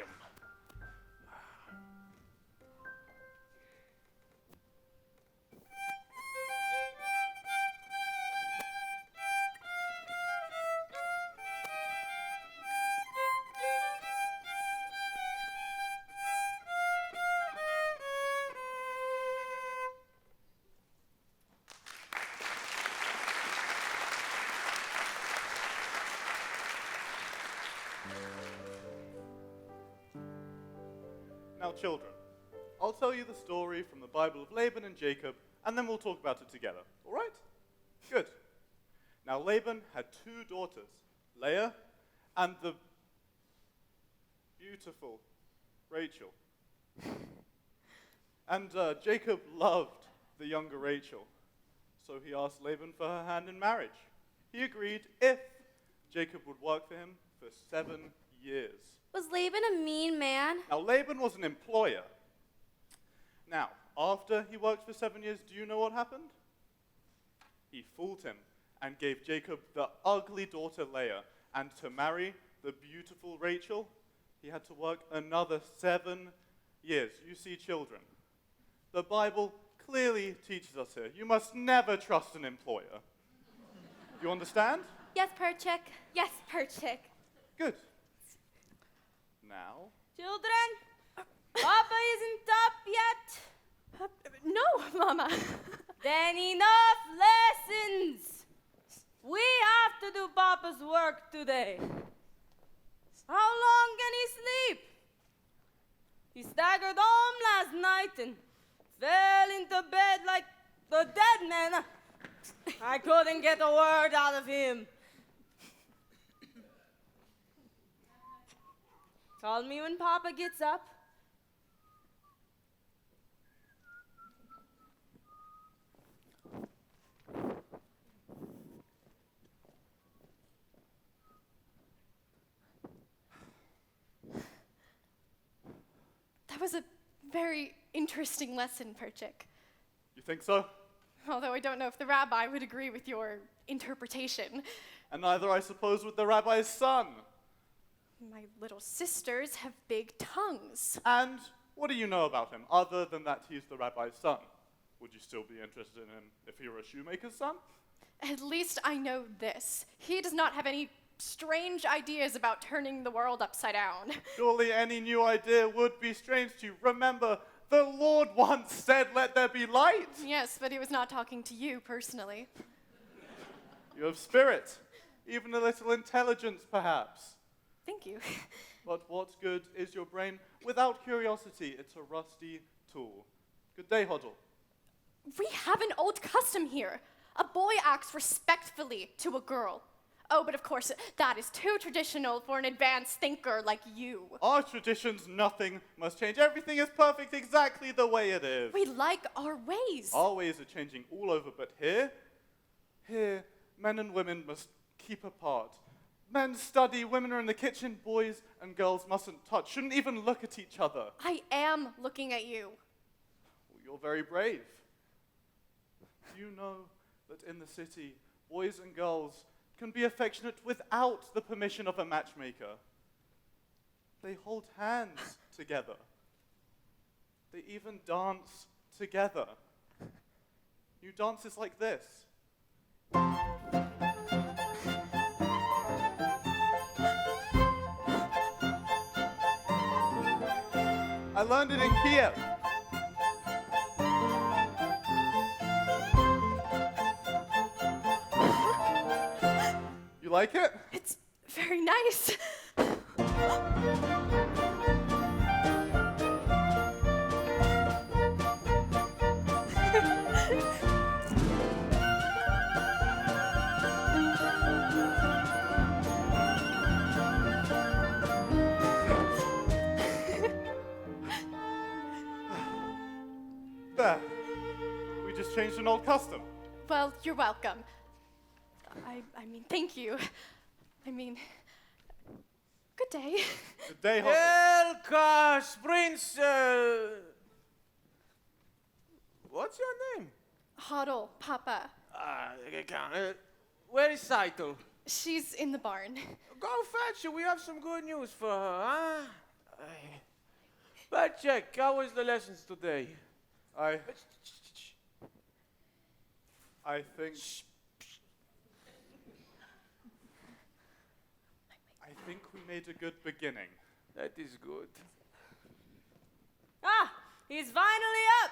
Now, children, I'll tell you the story from the Bible of Laban and Jacob, and then we'll talk about it together. All right? Good. Now, Laban had two daughters, Leah and the beautiful Rachel. And Jacob loved the younger Rachel, so he asked Laban for her hand in marriage. He agreed if Jacob would work for him for 7 years. Was Laban a mean man? Now, Laban was an employer. Now, after he worked for 7 years, do you know what happened? He fooled him and gave Jacob the ugly daughter Leah, and to marry the beautiful Rachel, he had to work another 7 years. You see, children, the Bible clearly teaches us here, you must never trust an employer. You understand? Yes, Perchik. Yes, Perchik. Good. Now, Children, Papa isn't up yet. No, Mama. Then enough lessons. We have to do Papa's work today. How long can he sleep? He staggered home last night and fell into bed like the dead man. I couldn't get a word out of him. Call me when Papa gets up. That was a very interesting lesson, Perchik. you think so? Although I don't know if the rabbi would agree with your interpretation. And neither, I suppose, would the rabbi's son. My little sisters have big tongues. And what do you know about him, other than that he's the rabbi's son? Would you still be interested in him if he were a shoemaker's son? At least I know this. He does not have any strange ideas about turning the world upside down. Surely any new idea would be strange to you. Remember, the Lord once said, "Let there be light." Yes, but he was not talking to you personally. You have spirit, even a little intelligence, perhaps. Thank you. But what good is your brain without curiosity? It's a rusty tool. Good day, Hoddle. We have an old custom here. A boy acts respectfully to a girl. Oh, but of course, that is too traditional for an advanced thinker like you. Our traditions, nothing must change. Everything is perfect exactly the way it is. We like our ways. Our ways are changing all over, but here, men and women must keep apart. Men study, women are in the kitchen, boys and girls mustn't touch, shouldn't even look at each other. I am looking at you. You're very brave. Do you know that in the city, boys and girls can be affectionate without the permission of a matchmaker? They hold hands together. They even dance together. New dances like this. I learned it in Kiev. You like it? It's very nice. There. We just changed an old custom. Well, you're welcome. I mean, thank you. I mean, good day. Good day, Hobbit. Elkas, Prince. What's your name? Huddle, Papa. Where is Saito? She's in the barn. Go fetch her. We have some good news for her, huh? But check, how was the lessons today? I think we made a good beginning. That is good. Ah, he's finally up.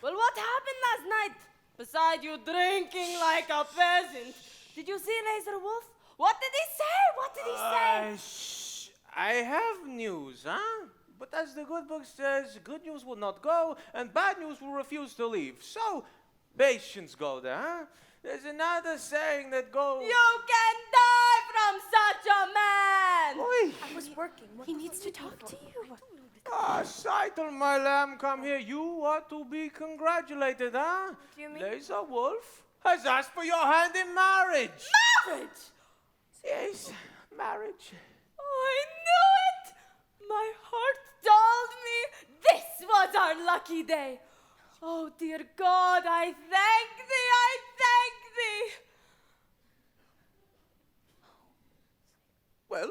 Well, what happened last night? Besides you drinking like a peasant. Did you see Laser Wolf? What did he say? What did he say? I have news, huh? But as the good book says, good news will not go, and bad news will refuse to leave. So, patience go there, huh? There's another saying that goes... You can die from such a man! Oi! I was working. He needs to talk to you. Ah, Saito, my lamb, come here. You ought to be congratulated, huh? Do you mean- Laser Wolf has asked for your hand in marriage. Marriage! Yes, marriage. Oh, I knew it! My heart told me this was our lucky day. Oh, dear God, I thank thee, I thank thee. Well,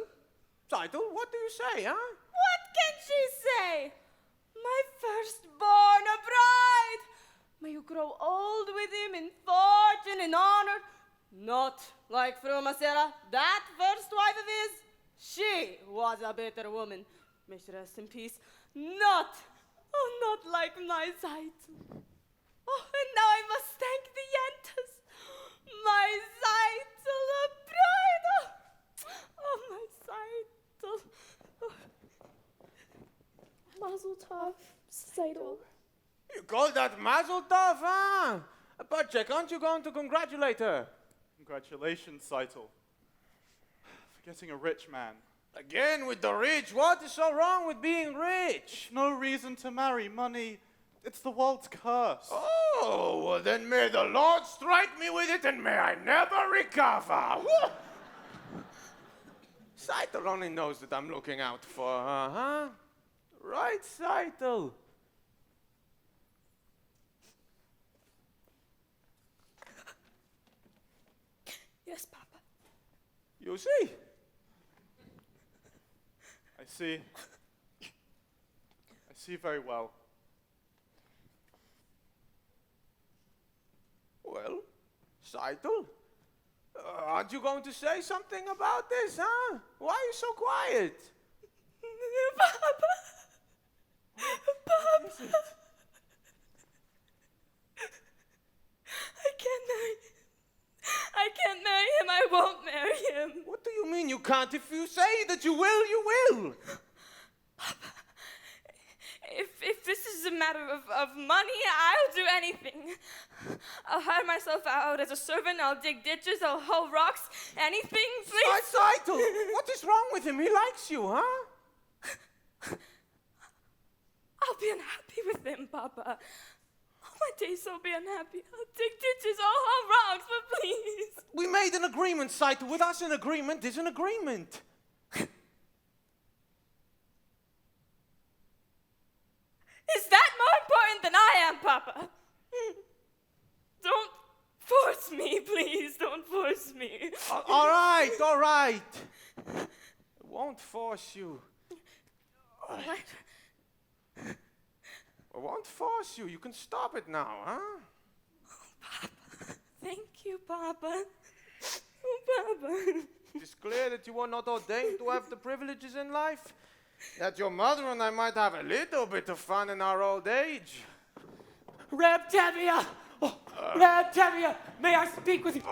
Saito, what do you say, huh? What can she say? My firstborn, a bride. May you grow old with him in fortune and honor. Not like Fru Masera, that first wife of his. She was a better woman. May she rest in peace. Not like my Saito. Oh, and now I must thank the Yentas. My Saito, a bride. Oh, my Saito. Oh. Mazel tov, Saito. You call that mazel tov, huh? But Jack, aren't you going to congratulate her? Congratulations, Saito. For getting a rich man. Again with the rich? What is so wrong with being rich? No reason to marry. Money, it's the world's curse. Oh, well then may the Lord strike me with it and may I never recover. Saito only knows that I'm looking out for her, huh? Right, Saito? Yes, Papa. You see? I see. I see very well. Well, Saito, aren't you going to say something about this, huh? Why are you so quiet? Papa. Papa. What is it? I can't marry him. I won't marry him. What do you mean you can't? If you say that you will, you will. Papa, if this is a matter of money, I'll do anything. I'll hire myself out as a servant. I'll dig ditches. I'll haul rocks. Anything, please. Saito, what is wrong with him? He likes you, huh? I'll be unhappy with him, Papa. All my days I'll be unhappy. I'll dig ditches. I'll haul rocks, but please. We made an agreement, Saito. With us, an agreement is an agreement. Is that more important than I me. All right, all right. I won't force you. What? I won't force you. You can stop it now, huh? Thank you, Papa. Oh, Papa. It's clear that you are not ordained to have the privileges in life. That your mother and I might have a little bit of fun in our old age. Rebtevia! Oh, Rebtevia, may I speak with you?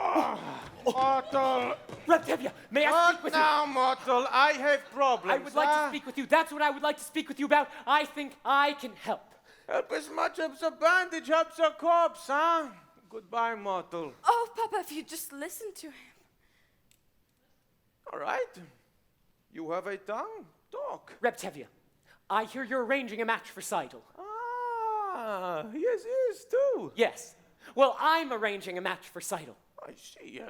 Mortal! Rebtevia, may I speak with you? Now, Mortal, I have problems. I would like to speak with you. That's what I would like to speak with you about. I think I can help. Help as much as a bandage helps a corpse, huh? Goodbye, Mortal. Oh, Papa, if you just listen to him. All right. You have a tongue. Talk. Rebtevia, I hear you're arranging a match for Seidel. Ah, yes, too. Yes. Well, I'm arranging a match for Seidel. I see.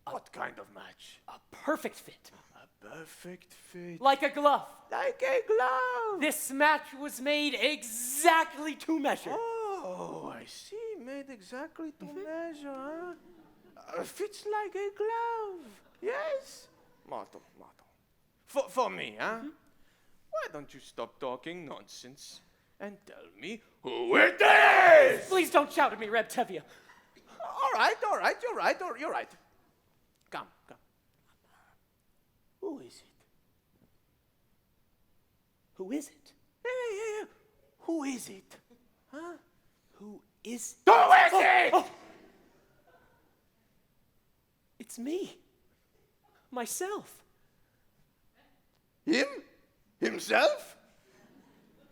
What kind of match? A perfect fit. A perfect fit. Like a glove. Like a glove. This match was made exactly to measure. Oh, I see. Made exactly to measure, huh? Fits like a glove. Yes? Mortal. For me, huh? Why don't you stop talking nonsense and tell me who it is? Please don't shout at me, Rebtevia. All right. You're right. Come. Who is it? Who is it? Yeah. Who is it? Huh? Who is Who is it? Oh. It's me. Myself. Him? Himself?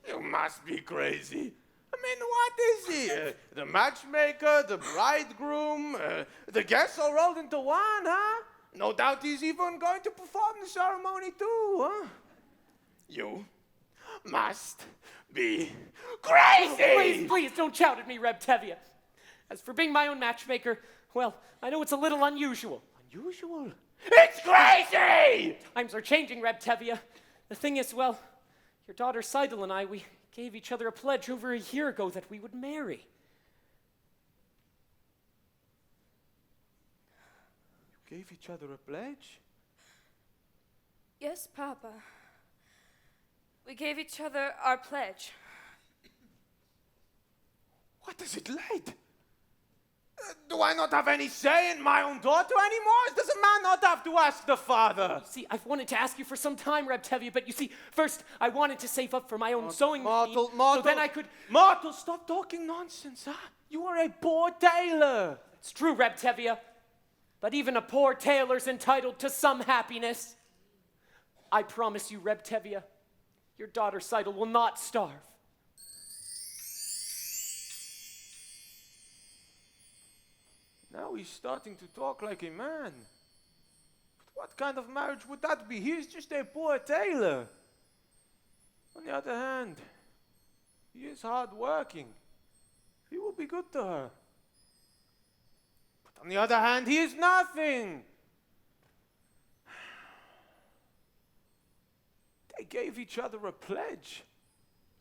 You must be crazy. I mean, what is he? The matchmaker, the bridegroom, the guests all rolled into one, huh? No doubt he's even going to perform the ceremony too, huh? You must be crazy! Please don't shout at me, Rebtevia. As for being my own matchmaker, well, I know it's a little unusual. Unusual? It's crazy! Times are changing, Rebtevia. The thing is, well, your daughter Seidel and I, we gave each other a pledge over a year ago that we would marry. You gave each other a pledge? Yes, Papa. We gave each other our pledge. What is it late? Do I not have any say in my own daughter anymore? Does a man not have to ask the father? See, I've wanted to ask you for some time, Rebtevia, but you see, first I wanted to save up for my own sewing machine, so then I could... Mortal, stop talking nonsense, huh? You are a poor tailor. It's true, Rebtevia, but even a poor tailor's entitled to some happiness. I promise you, Rebtevia, your daughter Seidel will not starve. Now he's starting to talk like a man. But what kind of marriage would that be? He is just a poor tailor. On the other hand, he is hard-working. He will be good to her. But on the other hand, he is nothing. They gave each other a pledge.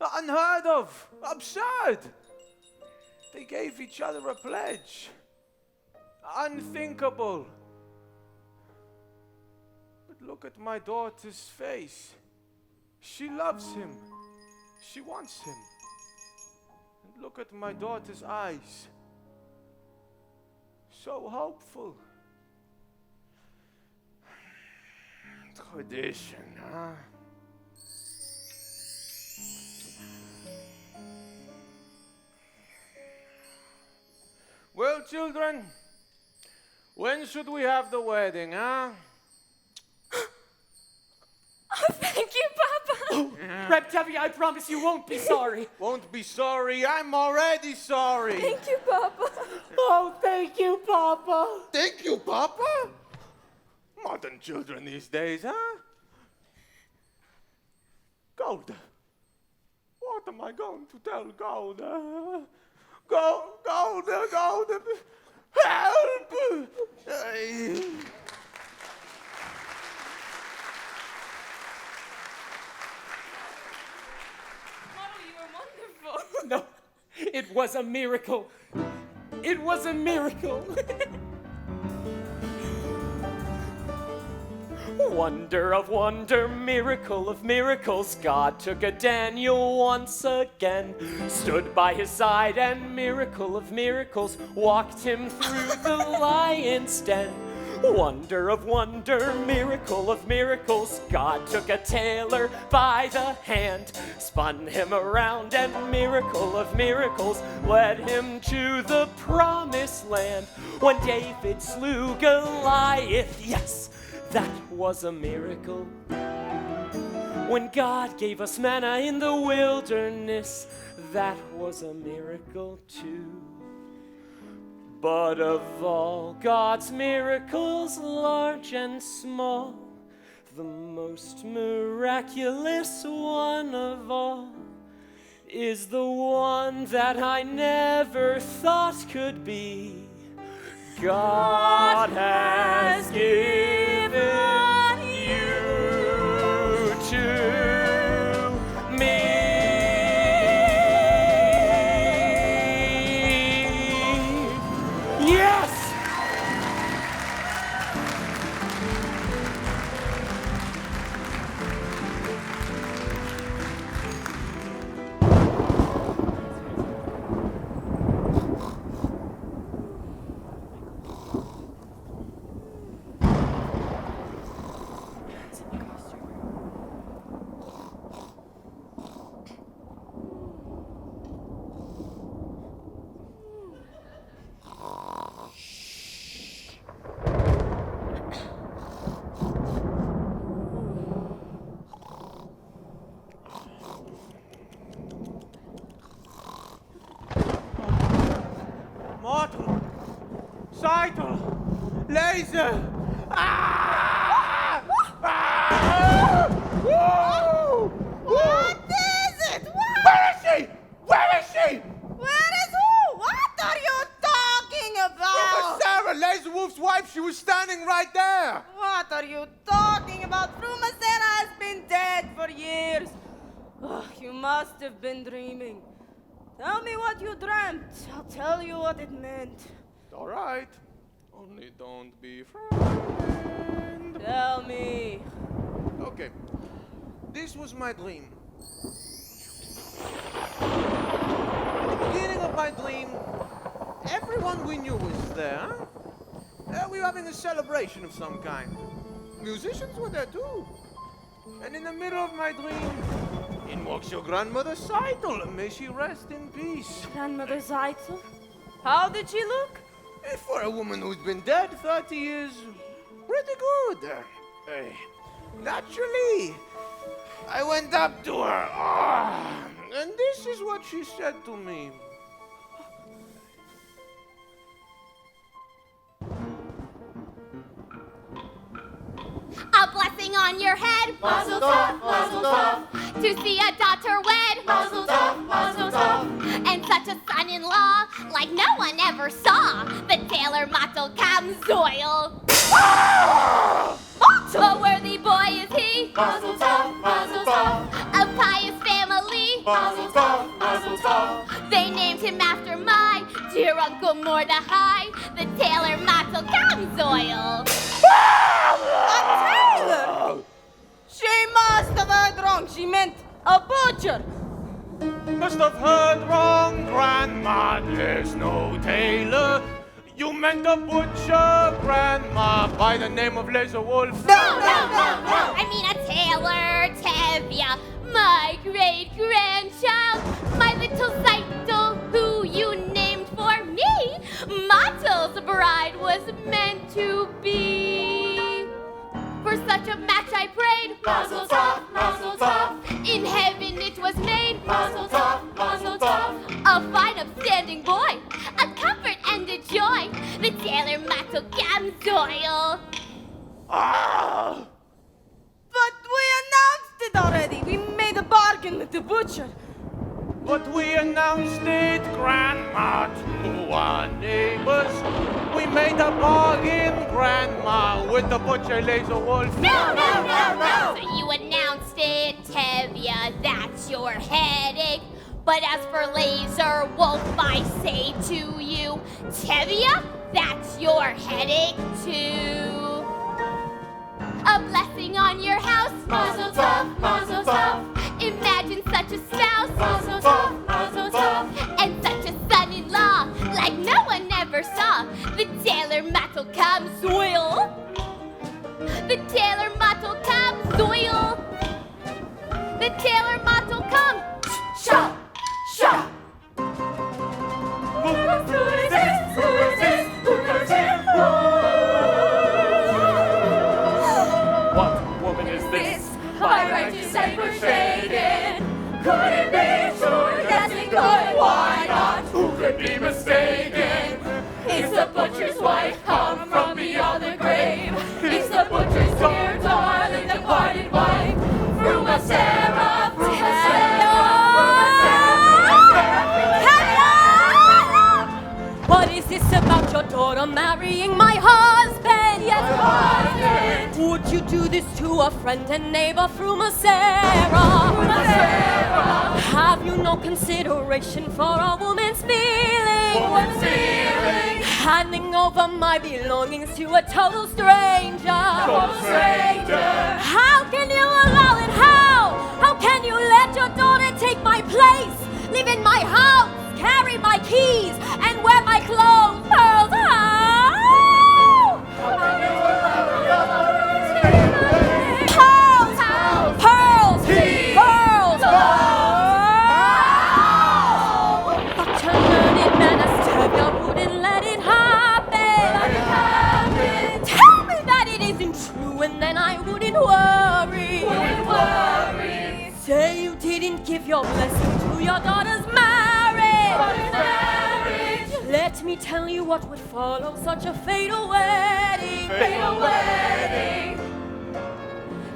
Unheard of. Absurd. They gave each other a pledge. Unthinkable. But look at my daughter's face. She loves him. She wants him. And look at my daughter's eyes. So hopeful. Tradition, huh? Well, children, when should we have the wedding, huh? Oh, thank you, Papa. Rebtevia, I promise you won't be sorry. Won't be sorry. I'm already sorry. Thank you, Papa. Oh, thank you, Papa. Thank you, Papa. Modern children these days, huh? Golda. What am I going to tell Golda? Golda. Help! Motto, you were wonderful. No, it was a miracle. It was a miracle. Wonder of wonder, miracle of miracles, God took a Daniel once again, stood by his side, and miracle of miracles, walked him through the lion's den. Wonder of wonder, miracle of miracles, God took a tailor by the hand, spun him around, and miracle of miracles, led him to the promised land. When David slew Goliath, yes, that was a miracle. When God gave us manna in the wilderness, that was a miracle too. But of all God's miracles, large and small, the most miraculous one of all is the one that I never thought could be. God has given you to me. Yes! Mortal, Seidel, Laser. Ah! Ah! Woo! What is it? What? Where is she? Where is she? Where is who? What are you talking about? Sarah, Laser Wolf's wife. She was standing right there. What are you talking about? Frumasera has been dead for years. Oh, you must have been dreaming. Tell me what you dreamt. I'll tell you what it meant. All right. Only don't be frightened. Tell me. Okay. This was my dream. At the beginning of my dream, everyone we knew was there. We were having a celebration of some kind. Musicians were there too. And in the middle of my dream, in walks your grandmother Seidel. May she rest in peace. Grandmother Zeitzel? How did she look? For a woman who's been dead 30 years, pretty good. Naturally, I went up to her, and this is what she said to me. A blessing on your head, mazel tov, to see a daughter wed, mazel tov, and such a son-in-law like no one ever saw. The tailor Mattel Kamzoil. A worthy boy is he, mazel tov, a pious family, mazel tov. They named him after my dear Uncle Mordecai, the tailor Mattel Kamzoil. She must have heard wrong. She meant a butcher. Must have heard wrong, Grandma. There's no tailor. You meant a butcher, Grandma, by the name of Laser Wolf. No. I mean a tailor, Tevya, my great-grandchild, my little Zeitel, who you named for me. Mattel's bride was meant to be. For such a match I prayed, mazel tov, in heaven it was made, mazel tov, a fine upstanding boy, a comfort and a joy, the tailor Mattel Kamzoil. But we announced it already. We made a bargain with the butcher. But we announced it, Grandma, to our neighbors. We made a bargain, Grandma, with the butcher Laser Wolf. No. So you announced it, Tevya, that's your headache. But as for Laser Wolf, I say to you, Tevya, that's your headache too. a blessing on your house. Mazel tov, mazel tov. Imagine such a spouse. Mazel tov, mazel tov. And such a son-in-law like no one ever saw. The tailor Mattel comes oil. The tailor Mattel comes oil. The tailor Mattel comes shop, shop. Who is this? Who is this? Who comes here? What woman is this? By righteous and forsaken. Could it be true? Yes, it could. Why not? Who could be mistaken? Is the butcher's wife come from beyond the grave? Is the butcher's dear darling departed wife? From a Sarah, from a What is this about your daughter marrying my husband? Yes, husband. Would you do this to a friend and neighbor through Sarah? Have you no consideration for a woman's feelings? Handing over my belongings to a total stranger. How can you allow it? How can you let your daughter take my place? Live in my house, carry my keys, and wear my clothes. Pearls, how? Pearls, pearls, pearls. But your learned Anastasia wouldn't let it happen. Tell me that it isn't true, and then I wouldn't worry. Say you didn't give your blessing to your daughter's marriage. Let me tell you what would follow such a fatal wedding.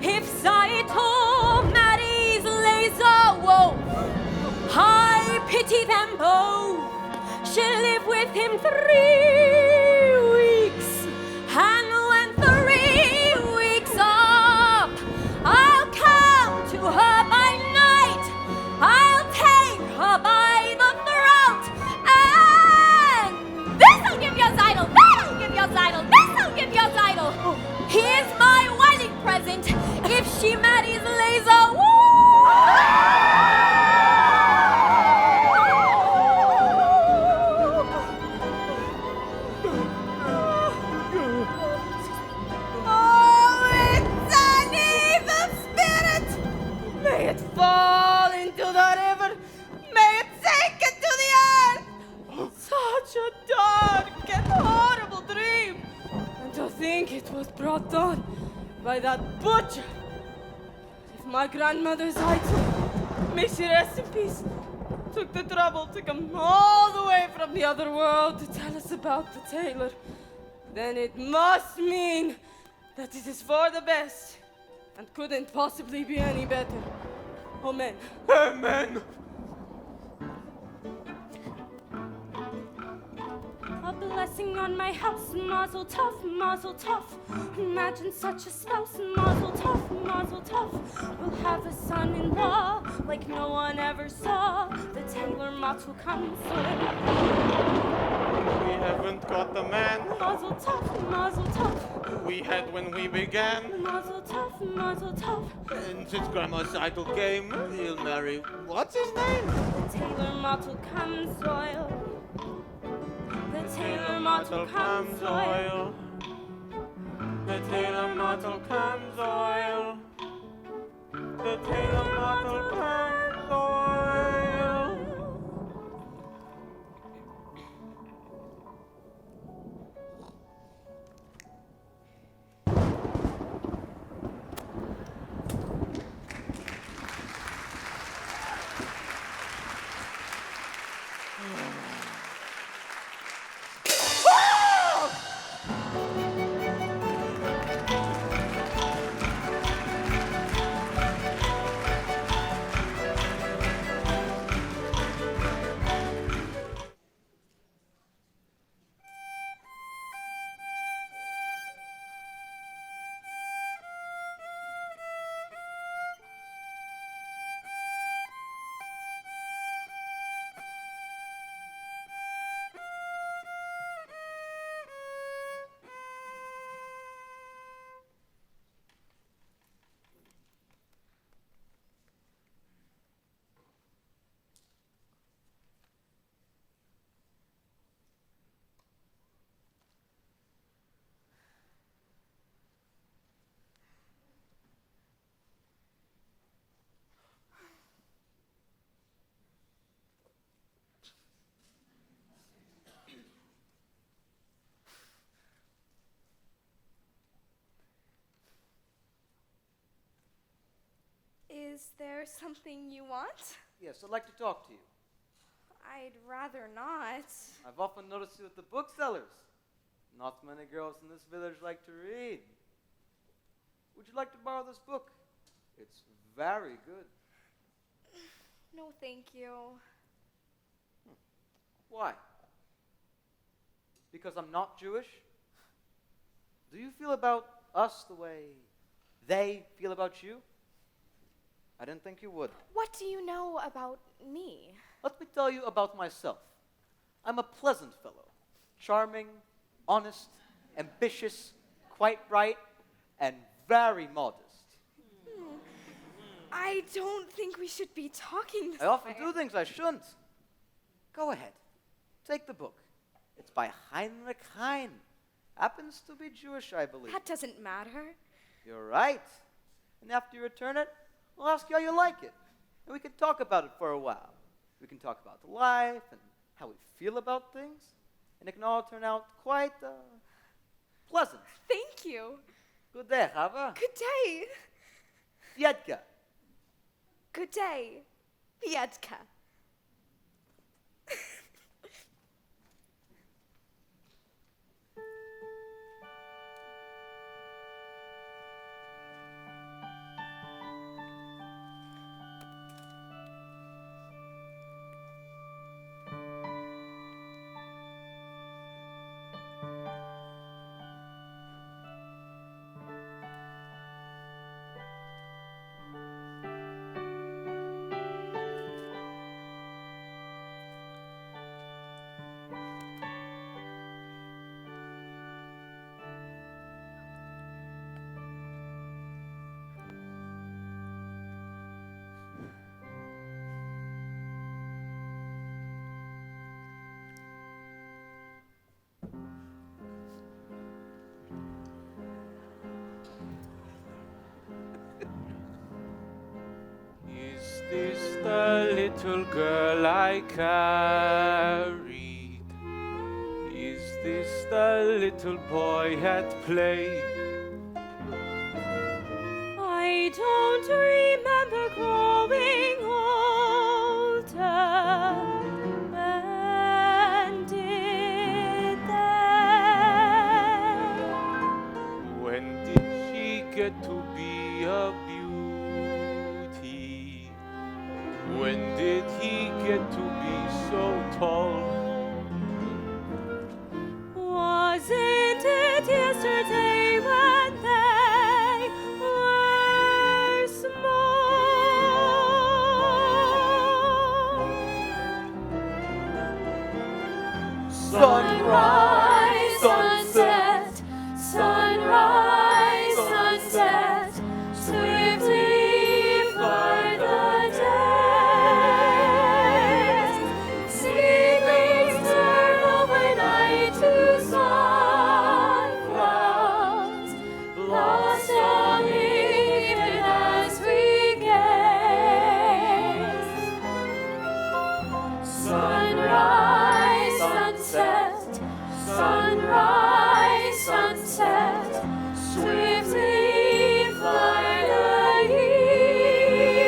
If Saito marries Laser Wolf, I pity them both. She'll live with him 3 weeks, and when 3 weeks up, I'll come to her by night. I'll take her by the throat, and this'll give you Zeidel, that'll give you Zeidel, this'll give you Zeidel. Here's my wedding present if she marries Laser Wolf. Oh, it's an evil spirit! May it fall into the river! May it sink into the earth! Such a dark and horrible dream! And to think it was brought on by that butcher! If my grandmother's idol, may she rest in peace, took the trouble to come all the way from the other world to tell us about the tailor, then it must mean that it is for the best and couldn't possibly be any better. Amen. Amen. A blessing on my house, mazel tov, mazel tov. Imagine such a spouse, mazel tov, mazel tov. We'll have a son-in-law like no one ever saw. The tailor mazel comes We haven't got the man mazel tov, mazel tov. we had when we began. Mazel tov, mazel tov. And since Grandma's idol came, he'll marry. What's his name? The tailor mazel comes oil. The tailor mazel comes oil. The tailor mazel comes oil. The tailor mazel comes oil. Is there something you want? Yes, I'd like to talk to you. I'd rather not. I've often noticed you at the booksellers. Not many girls in this village like to read. Would you like to borrow this book? It's very good. No, thank you. Why? Because I'm not Jewish? Do you feel about us the way they feel about you? I didn't think you would. What do you know about me? Let me tell you about myself. I'm a pleasant fellow. Charming, honest, ambitious, quite bright, and very modest. I don't think we should be talking this I often way. do things I shouldn't. Go ahead. Take the book. It's by Heinrich Heine. Happens to be Jewish, I believe. That doesn't matter. You're right. And after you return it, I'll ask you how you like it. And we can talk about it for a while. We can talk about life and how we feel about things. And it can all turn out quite pleasant. Thank you. Good day, Chava. Good day. Yedka. Good day, Piedka. Is this the little girl I carried? Is this the little boy at play? I don't remember growing older. And did they? When did she get to be a beauty? When did he get to be so tall? Wasn't it yesterday when they were small? Sunrise, sunset, sunrise, sunset, swiftly fly the days. Seedlings turn overnight to sunflowers, blossoming even as we gaze. Sunrise, sunset, sunrise, sunset, swiftly fly the years.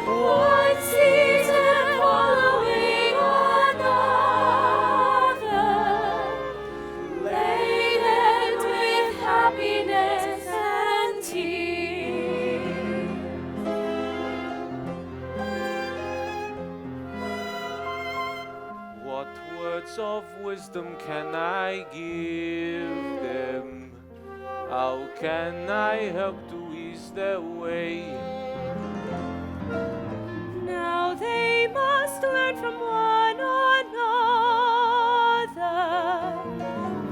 One season following another, laden with happiness and tears. What words of wisdom can I give them? How can I help to ease their way? Now they must learn from one another,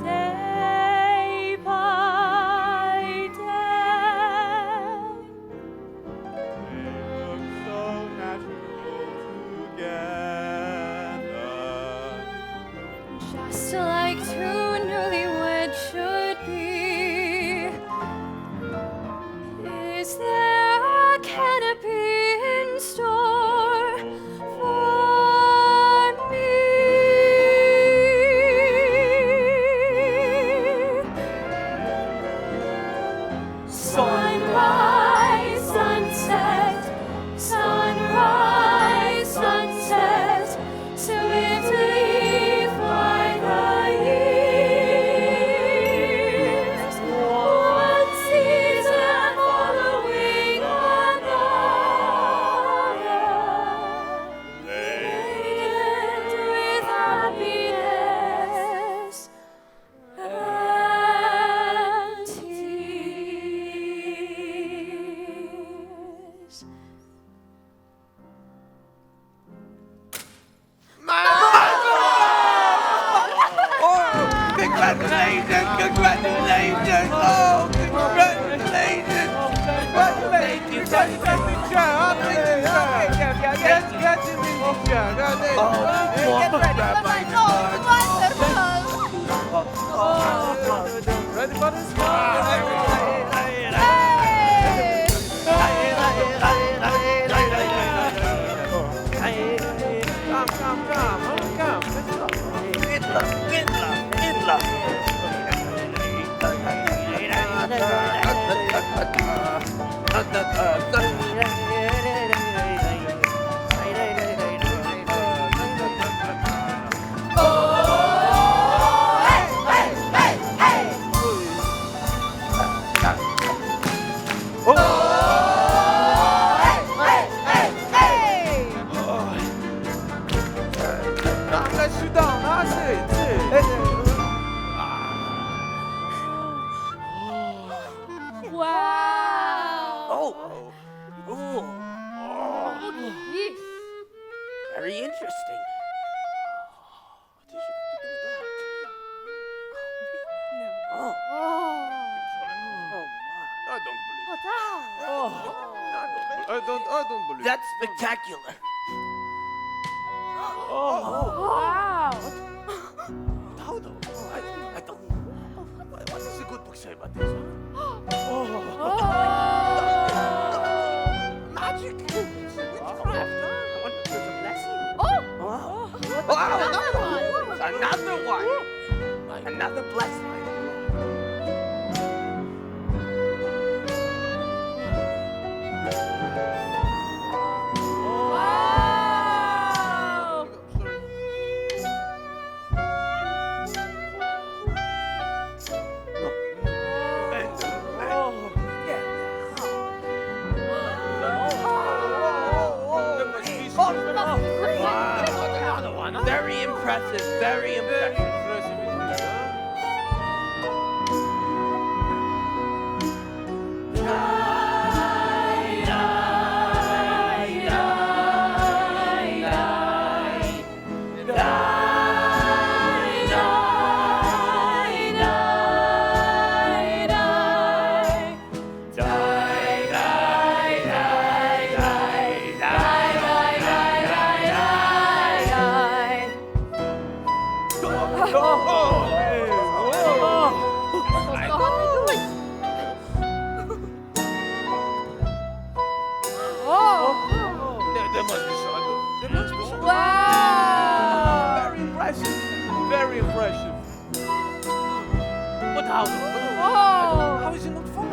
day by day. They look so natural together. Just like two newlyweds should be. Is there a canopy in store for me? Sunrise, sunset, Let's get him in the chair. Get ready. Ready for this? Come. Let's go. Come, let's sit down. Sit. Wow. Look at this. Very interesting. I don't believe. What else? I don't believe. That's spectacular. Wow. How though? I don't. What does the good book say about this? Magic. Witchcraft. I wonder if there's a blessing. Another one. Another blessing. Wow. Very impressive. Very impressive. There must be some. Wow. Very impressive. Very impressive. But how? Oh. How is it not funny?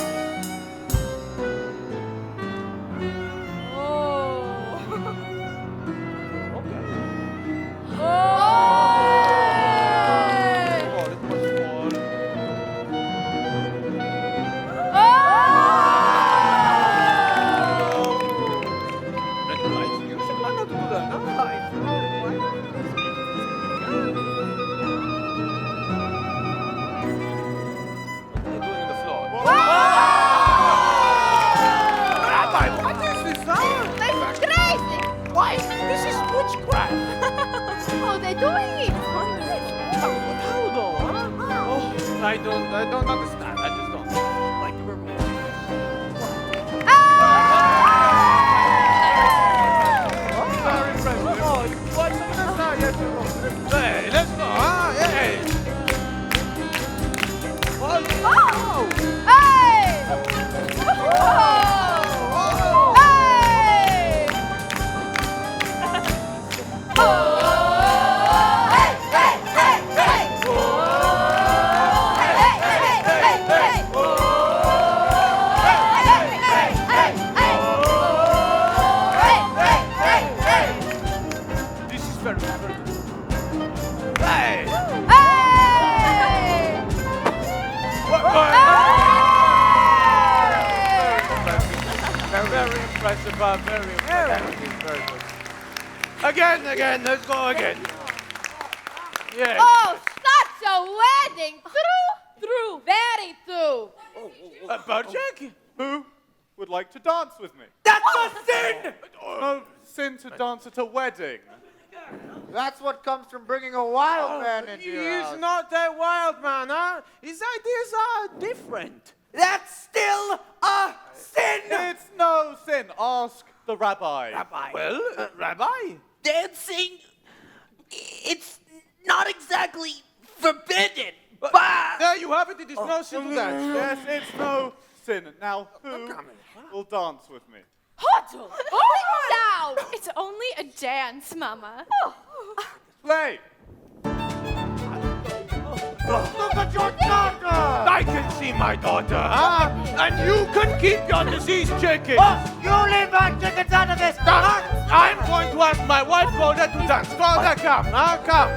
Oh, they're doing it. How though, huh? I don't understand. I just don't. Like the reward. Very impressive. Oh, you watch some of this now? Yes, you will. Hey, let's go, huh? Hey. Oh! Hey! This is very good. Hey! Very impressive, very impressive. Very good. Again, let's go again. Yes. Oh, such a wedding. Through. Very through. Bartek? Who would like to dance with me? That's a sin! No sin to dance at a wedding. That's what comes from bringing a wild man into your house. He's not a wild man, huh? His ideas are different. That's still a sin! It's no sin. Ask the rabbi. Well, Rabbi, Dancing, it's not exactly forbidden, but... there you have it. It is no sin to dance. Yes, it's no sin. Now, who will dance with me? Huddle! Oh, now! It's only a dance, Mama. Play! Look at your daughter! I can see my daughter, huh? And you can keep your diseased chicken. You leave my chickens out of this! I'm going to ask my wife Golda to dance. Golda, come, huh? Come.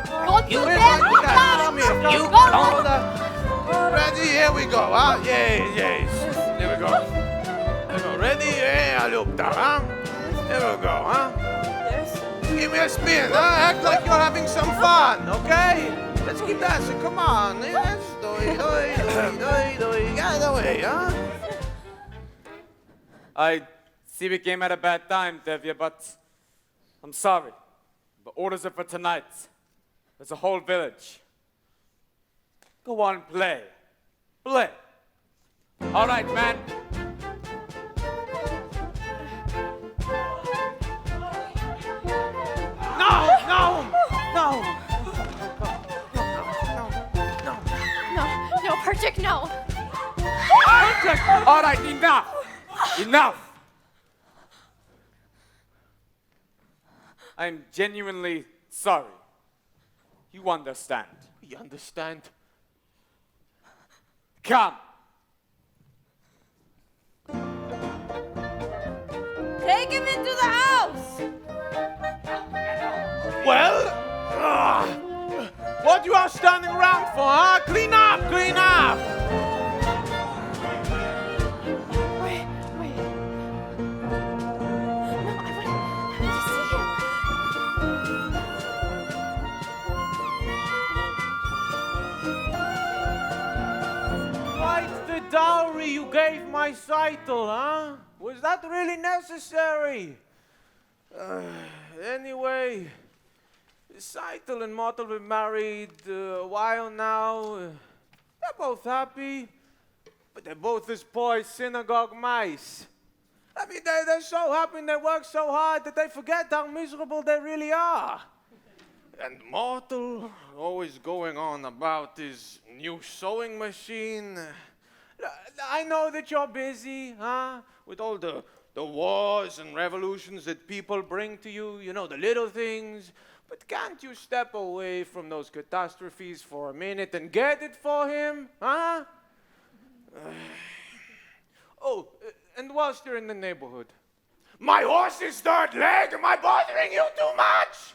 You We're there? going to dance. Come here. Come, You Golda. Ready? Here we go, huh? Yes. Here we go. Here we go. Ready? Yeah, look down, huh? Here we go, huh? Give me a spin, huh? Act like you're having some fun, okay? Let's keep dancing. Come on. Yes. Get out of the way, huh? I see we came at a bad time, Devya, but I'm sorry. The orders are for tonight. There's a whole village. Go on, play. Play. All right, man. No, Perchik, no. All right, enough. Enough. I'm genuinely sorry. You understand. You understand? Come. Take him into the house. Well, what you are standing around for, huh? Clean up, clean up. Wait. No, I want to see him. Quite the dowry you gave my Seitel, huh? Was that really necessary? Anyway, Seitel and Mottel have been married a while now. They're both happy, but they're both as poor as synagogue mice. I mean, they're so happy and they work so hard that they forget how miserable they really are. And Mottel, always going on about his new sewing machine. I know that you're busy, huh? With all the wars and revolutions that people bring to you, you know, the little things. But can't you step away from those catastrophes for a minute and get it for him, huh? And whilst you're in the neighborhood, my horse's third leg, am I bothering you too much?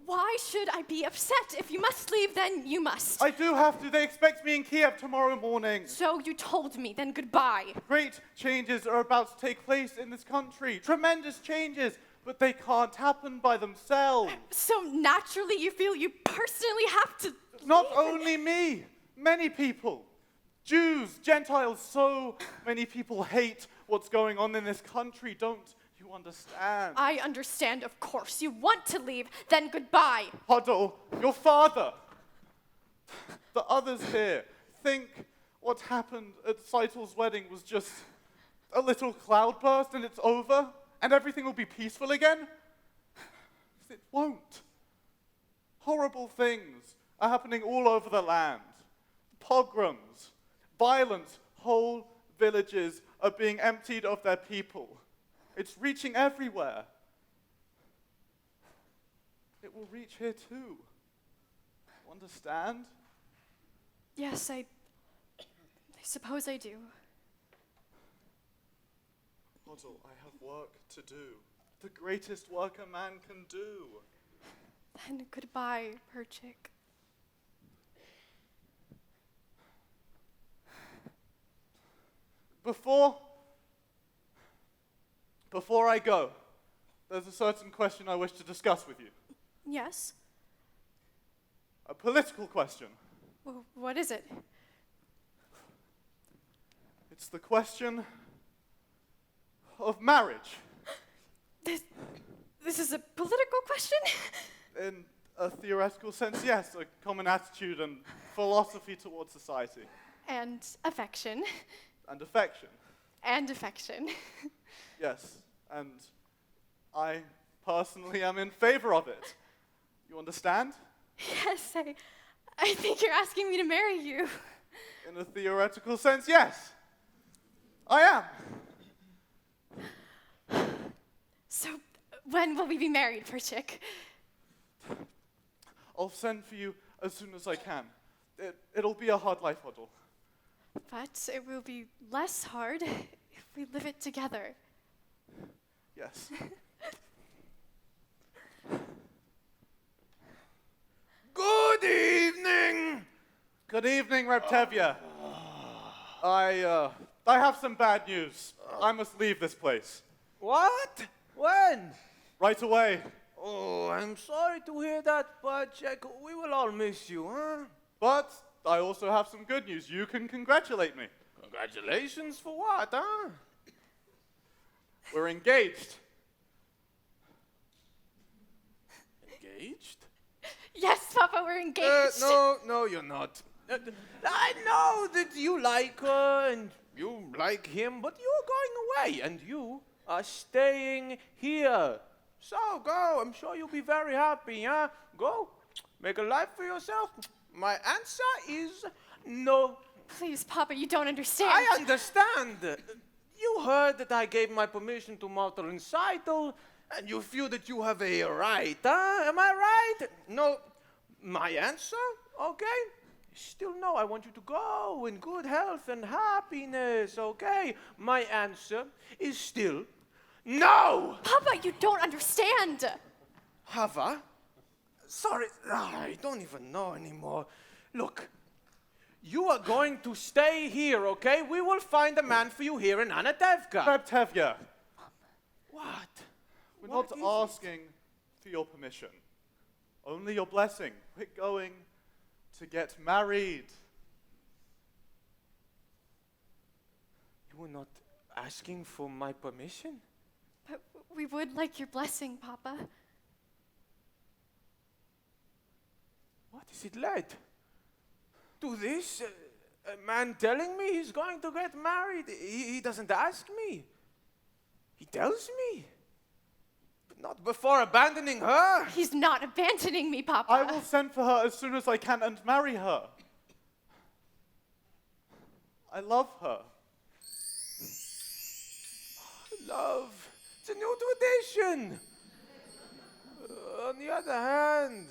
Why should I be upset? If you must leave, then you must. I do have to. They expect me in Kiev tomorrow morning. So you told me, then goodbye. Great changes are about to take place in this country. Tremendous changes, but they can't happen by themselves. So naturally you feel you personally have to... Not only me, many people. Jews, Gentiles, so many people hate what's going on in this country. Don't you understand? I understand, of course. You want to leave, then goodbye. Huddle, your father. The others here think what happened at Seitel's wedding was just a little cloudburst and it's over and everything will be peaceful again. It won't. Horrible things are happening all over the land. Pogroms, violence, whole villages are being emptied of their people. It's reaching everywhere. It will reach here too. Understand? Yes, I suppose I do. Hoddle, I have work to do. The greatest work a man can do. Then goodbye, Perchik. Before I go, there's a certain question I wish to discuss with you. Yes? A political question. What is it? It's the question of marriage. This is a political question? In a theoretical sense, yes, a common attitude and philosophy towards society. And affection. And affection. And affection. Yes, and I personally am in favor of it. You understand? Yes, I think you're asking me to marry you. In a theoretical sense, yes. I am. So, when will we be married, Perchik? I'll send for you as soon as I can. It'll be a hard life, Huddle. But it will be less hard if we live it together. Yes. Good evening! Good evening, Reptevia. I have some bad news. I must leave this place. What? When? Right away. Oh, I'm sorry to hear that, but Jack, we will all miss you, huh? But I also have some good news. You can congratulate me. Congratulations for what, huh? We're engaged. Engaged? Yes, Papa, we're engaged. No, you're not. I know that you like her and you like him, but you're going away and you are staying here. So go, I'm sure you'll be very happy, huh? Go, make a life for yourself. My answer is no. Please, Papa, you don't understand. I understand. You heard that I gave my permission to Martel and Seidel, and you feel that you have a right, huh? Am I right? No. My answer? Okay. Still no. I want you to go in good health and happiness, okay? My answer is still no! Papa, you don't understand. Hava? Sorry, I don't even know anymore. Look, you are going to stay here, okay? We will find a man for you here in Anatevka. Reptevia. What? We're What not is asking for your permission. Only your blessing. We're going to get married. You were not asking for my permission? But we would like your blessing, Papa. What is it led to this? A man telling me he's going to get married. He doesn't ask me. He tells me. But not before abandoning her. He's not abandoning me, Papa. I will send for her as soon as I can and marry her. I love her. Love. It's a new tradition. On the other hand,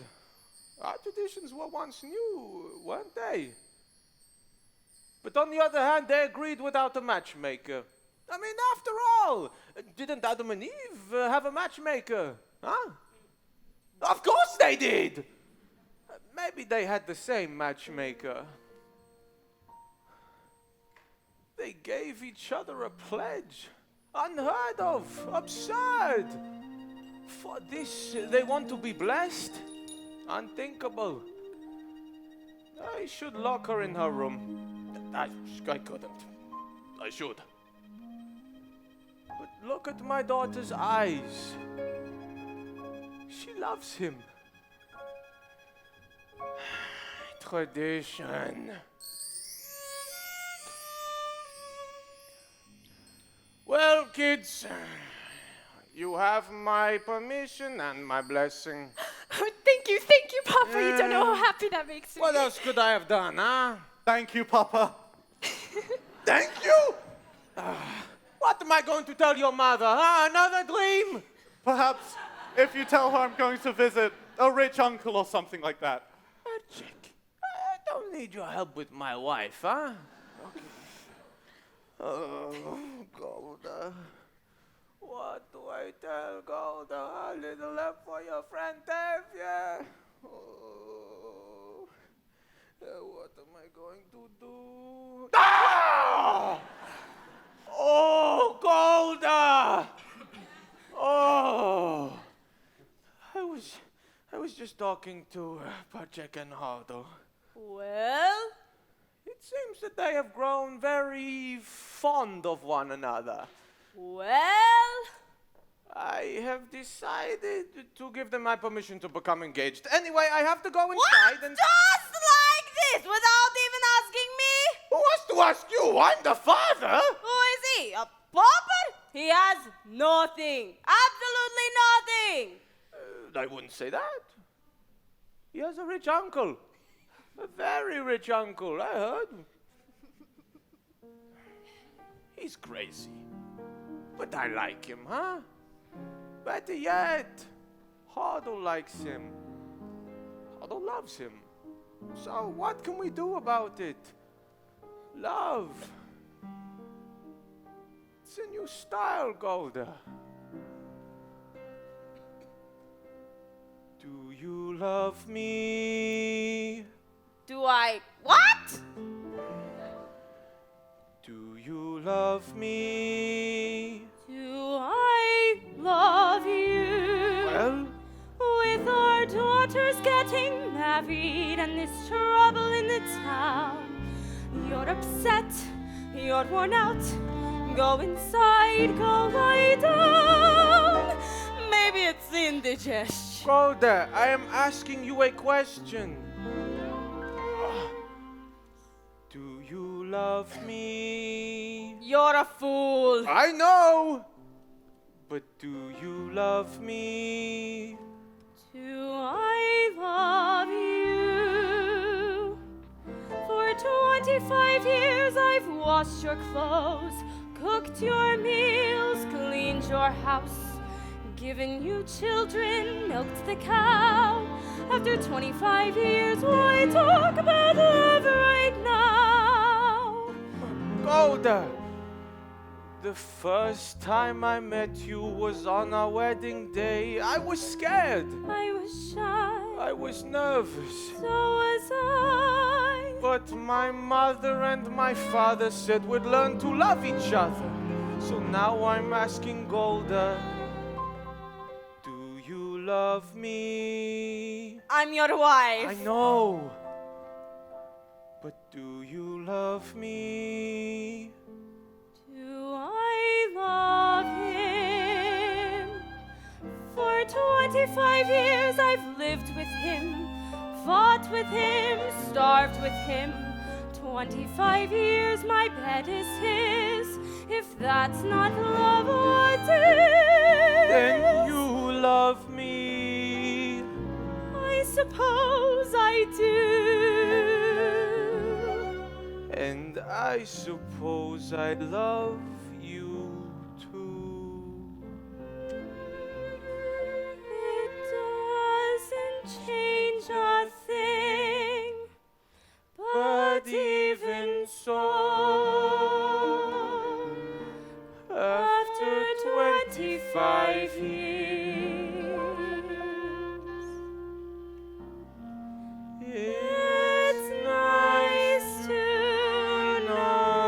our traditions were once new, weren't they? But on the other hand, they agreed without a matchmaker. I mean, after all, didn't Adam and Eve have a matchmaker? Huh? Of course they did! Maybe they had the same matchmaker. They gave each other a pledge. Unheard of, absurd. For this, they want to be blessed? Unthinkable. I should lock her in her room. I couldn't. I should. But look at my daughter's eyes. She loves him. Tradition. Well, kids, you have my permission and my blessing. Thank you, Papa. You don't know how happy that makes me. What else could I have done, huh? Thank you, Papa. Thank you? What am I going to tell your mother, huh? Another dream? Perhaps if you tell her I'm going to visit a rich uncle or something like that. Chick, I don't need your help with my wife, huh? Okay. Oh, Golda. What do I tell Golda? A little left for your friend Tevye. Oh, what am I going to do? Ah! Oh, Golda! Oh. I was just talking to Pacek and Hardo. Well? It seems that they have grown very fond of one another. Well? I have decided to give them my permission to become engaged. Anyway, I have to go inside and... Just like this, without even asking me? Who has to ask you? I'm the father! Who is he? A pauper? He has nothing. Absolutely nothing. I wouldn't say that. He has a rich uncle. A very rich uncle, I heard. He's crazy. But I like him, huh? Better yet, Hardo likes him. Hardo loves him. So what can we do about it? Love. It's a new style, Golda. Do you love me? Do I what? Do you love me? Do I love you? Well? With our daughters getting married and this trouble in the town, you're upset, you're worn out. Go inside, go lie down. Maybe it's indigestion. Golda, I am asking you a question. Do you love me? You're a fool. I know. But do you love me? Do I love you? For 25 years I've washed your clothes, cooked your meals, cleaned your house, given you children, milked the cow. After 25 years, why talk about love right now? Golda, the first time I met you was on our wedding day. I was scared. I was shy. I was nervous. So was I. But my mother and my father said we'd learn to love each other. So now I'm asking Golda, do you love me? I'm your wife. I know. But do you love me? Do I love him? For 25 years I've lived with him, fought with him, starved with him. 25 years my bed is his. If that's not love, what is? Then you love me. I suppose I do. And I suppose I love you too. It doesn't change a thing, But even so, after 25 years, it's nice to know.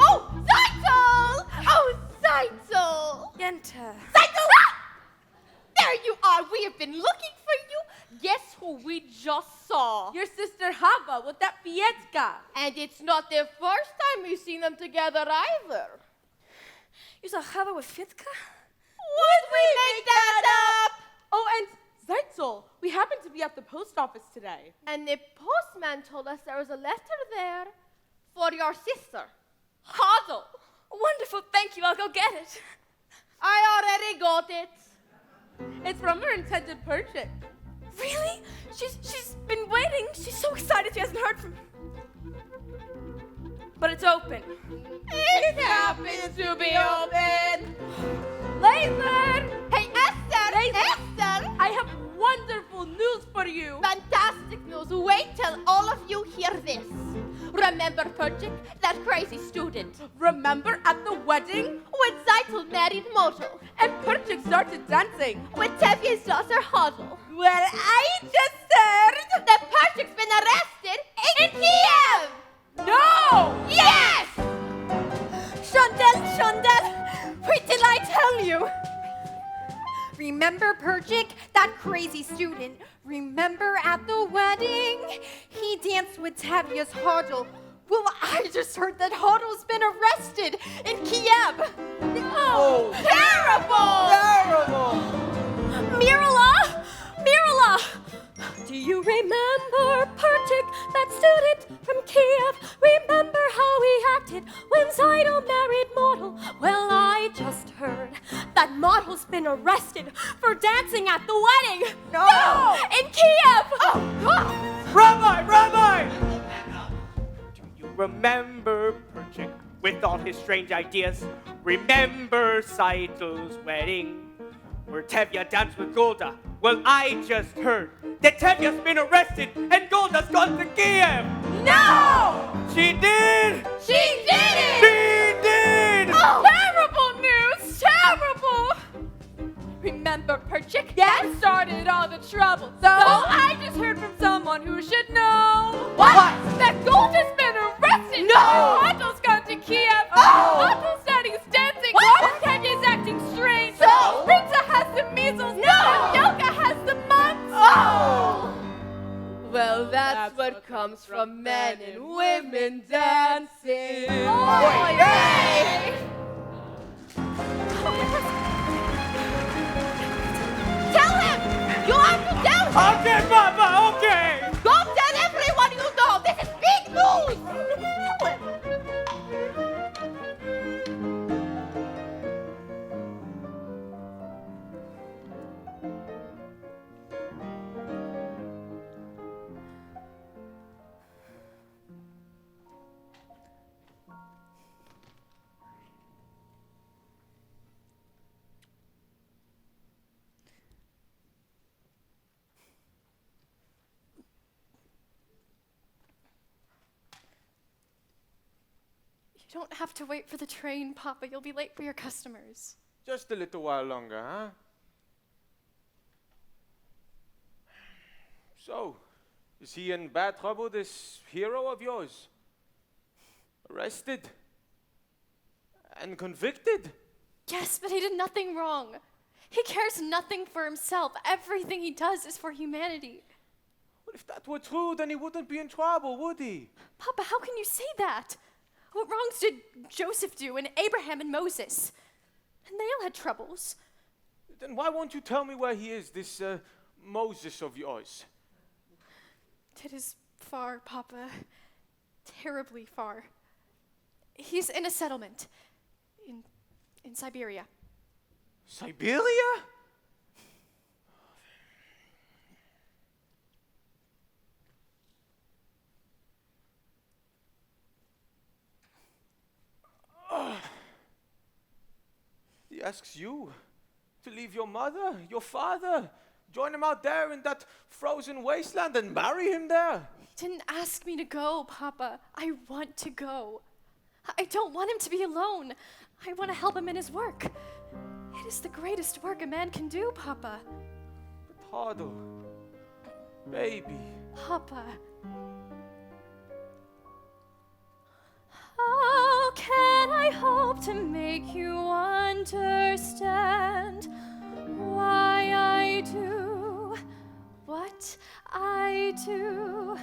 Oh, Zeitzel! Oh, Zeitzel! Yenta. Zeitzel! There you are. We have been looking for you. Guess who we just saw? Your sister Hava with that Pietka. And it's not the first time we've seen them together either. You saw Chava with Fitka? Would we make that up? Oh, and Zeitzel, we happened to be at the post office today. And the postman told us there was a letter there for your sister, Hazel. Wonderful, thank you. I'll go get it. I already got it. It's from her intended purchase. Really? She's been waiting. She's so excited she hasn't heard from... But it's open. It happens to be open. Laser! Hey, Esther! Esther! I have wonderful news for you. Fantastic news. Wait till all of you hear this. Remember Perchik, that crazy student? Remember at the wedding When Zeitel married Motel. and Perchik started dancing? With Tevye's daughter Hodel. Well, I just heard. That Perchik's been arrested in Kiev! No! Yes! Shondel, wait till I tell you. Remember Perchik, that crazy student? Remember at the wedding? He danced with Tevye's Hodel. Well, I just heard that Hodel's been arrested in Kiev. Oh, Terrible! Mirala! Do you remember Perchik, that student from Kiev? Remember how he acted when Zeitel married Model? Well, I just heard that Model's been arrested for dancing at the wedding. No! In Kiev! Oh, Rabbi! Do you remember Perchik with all his strange ideas? Remember Zeitel's wedding? Where Tevye danced with Golda? Well, I just heard that Tevye's been arrested and Golda's gone to Kiev! No! She did! She did it! She did! Oh. terrible news! Terrible! Remember Perchik? That started all the trouble. So I just heard from someone who should know. What? That Golda's been arrested! No! Model's gone to Kiev! Oh! Model said he's dancing! What? Tevye's acting strange! So? Rinta has the measles! No! Yoga has the mumps! Oh! Well, that's what comes from men and women dancing. Oh, yay! Tell him! You have to tell him! Okay, Papa, okay! Go tell everyone you know! This is big news! Tell him! You don't have to wait for the train, Papa. You'll be late for your customers. just a little while longer, huh? So, is he in bad trouble, this hero of yours? Arrested? And convicted? Yes, but he did nothing wrong. He cares nothing for himself. Everything he does is for humanity. Well, if that were true, then he wouldn't be in trouble, would he? Papa, how can you say that? What wrongs did Joseph do, and Abraham and Moses? And they all had troubles. Then why won't you tell me where he is, this Moses of yours? It is far, Papa. Terribly far. He's in a settlement. In Siberia. Siberia? He asks you to leave your mother, your father, join him out there in that frozen wasteland and marry him there. He didn't ask me to go, Papa. I want to go. I don't want him to be alone. I want to help him in his work. It is the greatest work a man can do, Papa. But Hardle, baby. Papa. How can I hope to make you understand why I do what I do?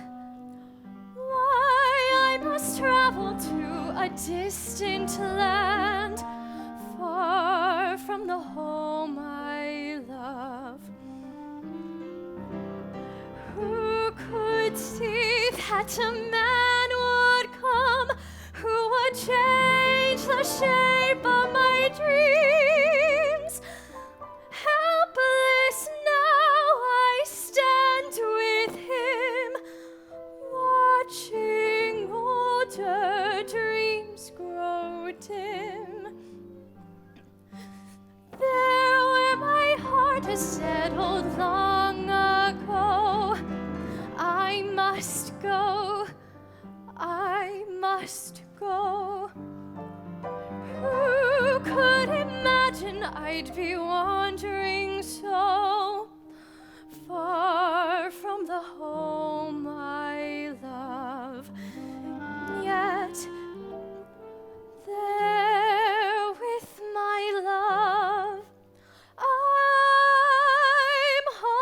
Why I must travel to a distant land, far from the home I love. Who could see that a man would come who would change the shape of my dreams? Helpless now I stand. must go. Who could imagine I'd be wandering so far from the home I love? Yet there with my love, I'm home.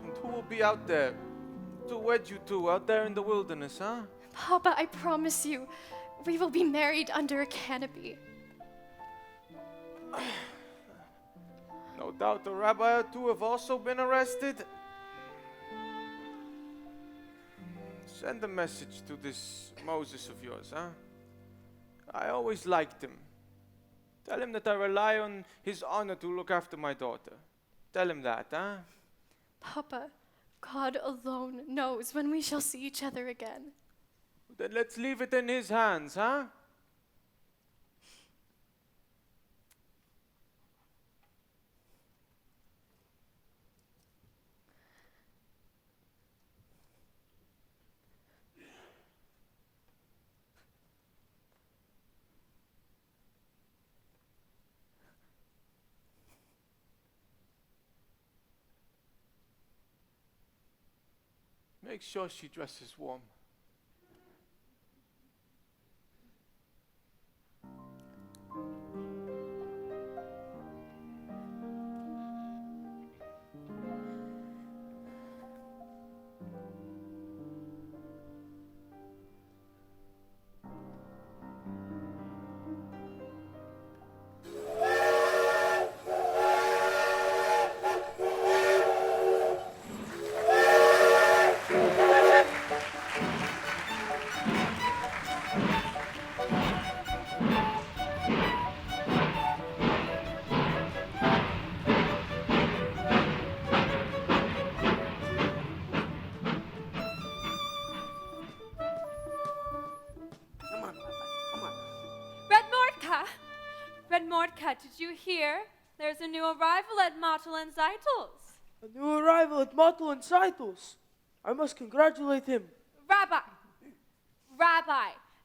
And who will be out there to wed you two out there in the wilderness, huh? Papa, I promise you, we will be married under a canopy. No doubt a rabbi or two have also been arrested. Send a message to this Moses of yours, huh? I always liked him. Tell him that I rely on his honor to look after my daughter. Tell him that, huh? Papa, God alone knows when we shall see each other again. Then let's leave it in his hands, huh? Make sure she dresses warm. Red Mordecai, did you hear? There's a new arrival at Martel and Zeitel's. A new arrival at Martel and Zeitel's. I must congratulate him. Rabbi,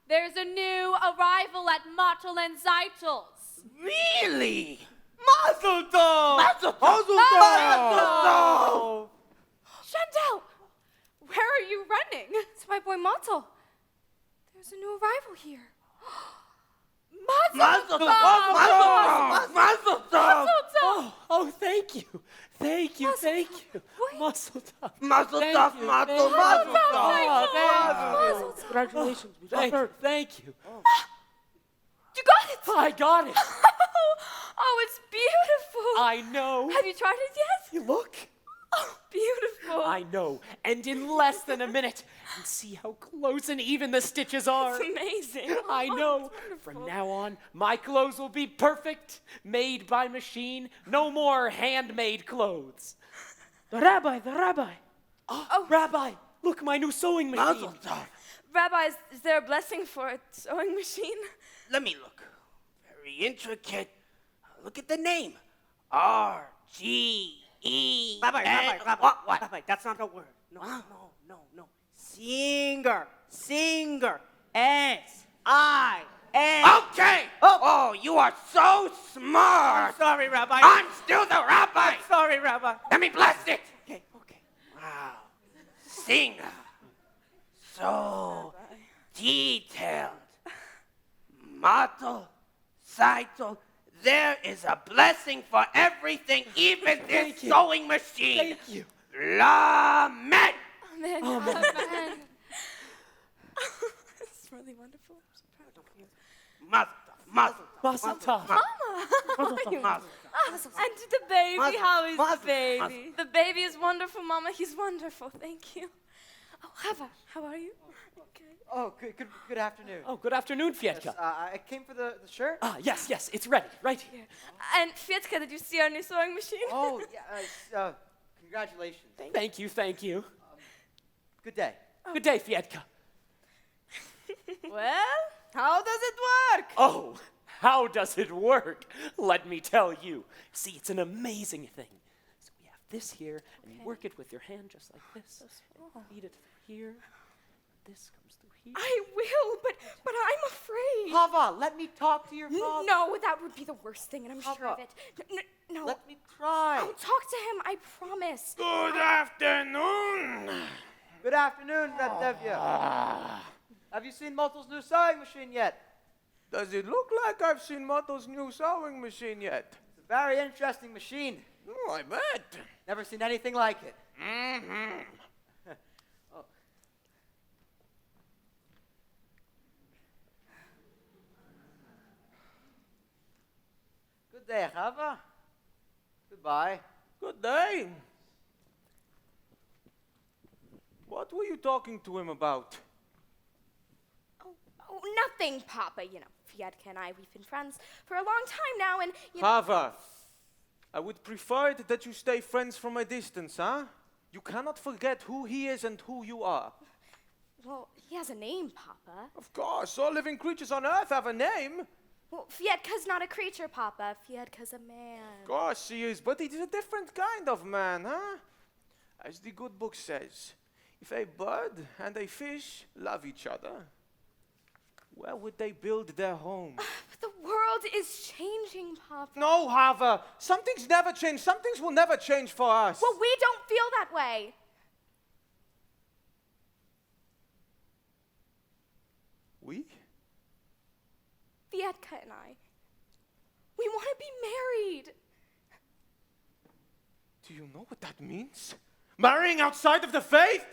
there's a new arrival at Martel and Zeitel's. Really? Mazel tov! Mazel tov! Mazel tov! Chandel, where are you running? It's my boy Montel. There's a new arrival here. Mazel tov! Mazel tov! Oh, thank you. Thank you. Mazel tov. Mazel Thank tov! you, Mazel thank you. tov! Congratulations. We just heard. Thank you. You got it! I got it. Oh, it's beautiful. I know. Have you tried it yet? You look. Oh, beautiful. I know. And in less than a minute. And see how close and even the stitches are. It's amazing. I know. From now on, my clothes will be perfect, made by machine. No more handmade clothes. The rabbi. Oh, Rabbi, look, my new sewing machine. Mazel tov! Rabbi, is there a blessing for a sewing machine? Let me look. Very intricate. Look at the name. R-G-E. Rabbi, What? Rabbi, that's not a word. No. Singer. S-I-N. Okay! Oh, you are so smart! I'm sorry, Rabbi. I'm still the rabbi! I'm sorry, Rabbi. Let me bless it! Okay. Wow. Singer. So detailed. Martel, Zeitel, there is a blessing for everything, even this sewing machine. Thank you. Lamed. Amen. It's really wonderful. Mazel tov. And the baby, how is Mazel. the baby? The baby is wonderful, Mama. He's wonderful. Thank you. Oh, Hava, how are you? Okay. Oh, good afternoon. Oh, good afternoon, Fietka. Yes, I came for the shirt. Yes, it's ready, right here. And Fietka, did you see our new sewing machine? Oh, yeah. Congratulations. Thank you. Good day. Good day, Fietka. Well, How does it work? Oh, how does it work? Let me tell you. See, it's an amazing thing. So we have this here, and you work it with your hand just like this. And feed it through here. This comes through here. I will, but I'm afraid. Hava, let me talk to your father. No, that would be the worst thing, and I'm sure of Papa. it. No. Let me try. I'll talk to him, I promise. Good afternoon. Good afternoon, Natevya. Have you seen Motel's new sewing machine yet? Does it look like I've seen Moto's new sewing machine yet? It's a very interesting machine. Oh, I bet. Never seen anything like it. Mm-hmm. Good day, Hava. Goodbye. Good day. What were you talking to him about? Oh, nothing, Papa. You know, Fiedka and I, we've been friends for a long time now, and Hava, I would prefer it that you stay friends from a distance, huh? You cannot forget who he is and who you are. Well, he has a name, Papa. Of course, all living creatures on Earth have a name. Well, Fiedka's not a creature, Papa. Fiedka's a man. Of course he is, but he's a different kind of man, huh? As the good book says, if a bird and a fish love each other, where would they build their home? But the world is changing, Papa. No, Hava. Some things never change. Some things will never change for us. Well, we don't feel that way. We? Fiedka and I. We want to be married. Do you know what that means? Marrying outside of the faith?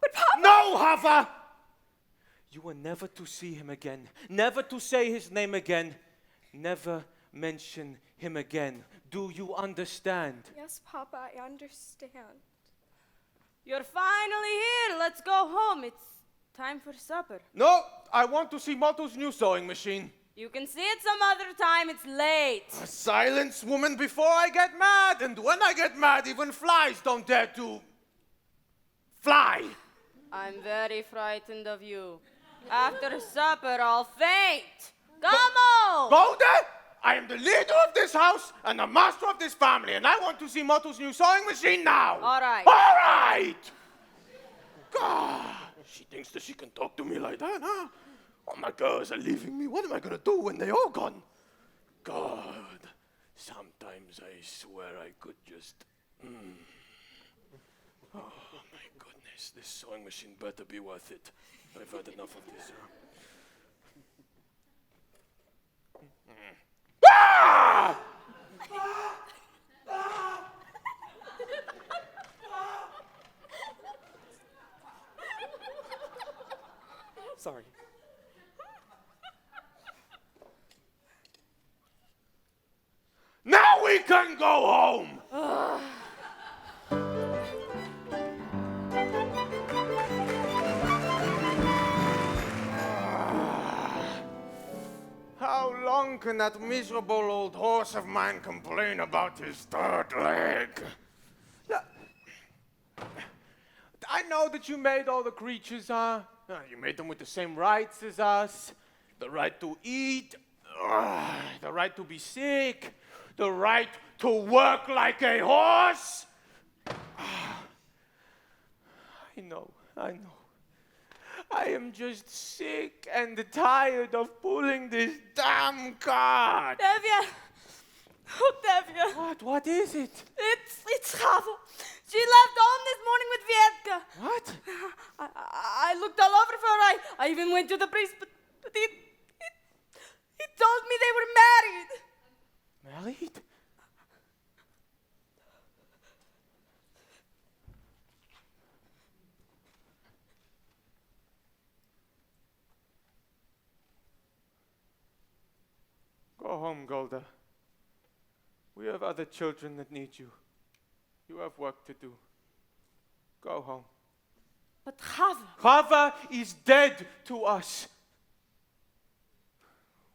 But Papa... No, Hava! You are never to see him again. Never to say his name again. Never mention him again. Do you understand? Yes, Papa, I understand. You're finally here. Let's go home. It's time for supper. No, I want to see Moto's new sewing machine. You can see it some other time. It's late. Silence, woman, before I get mad. And when I get mad, even flies don't dare to fly. I'm very frightened of you. After supper, I'll faint. Come on! Go there! I am the leader of this house and the master of this family, and I want to see Moto's new sewing machine now. All right. All right! God, she thinks that she can talk to me like that, huh? All my girls are leaving me. What am I going to do when they're all gone? God, sometimes I swear I could just... Oh, my goodness. This sewing machine better be worth it. I've had enough of this, huh? Ah! Sorry. Now we can go home! How long can that miserable old horse of mine complain about his third leg? I know that you made all the creatures, huh? You made them with the same rights as us. The right to eat, the right to be sick, the right to work like a horse. I know. I am just sick and tired of pulling this damn cart. Tevye! Oh, Tevye! What is it? It's Chava. She left home this morning with Viedka. What? I looked all over for her. I even went to the priest, but he told me they were married. Married? Go home, Golda. We have other children that need you. You have work to do. Go home. But Chava... Chava is dead to us.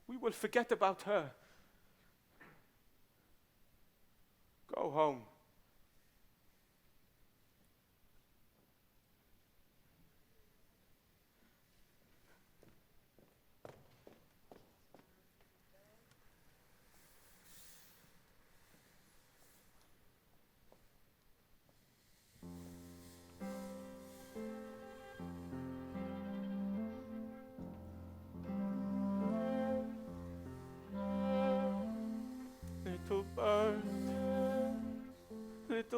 We will forget about her. Go home.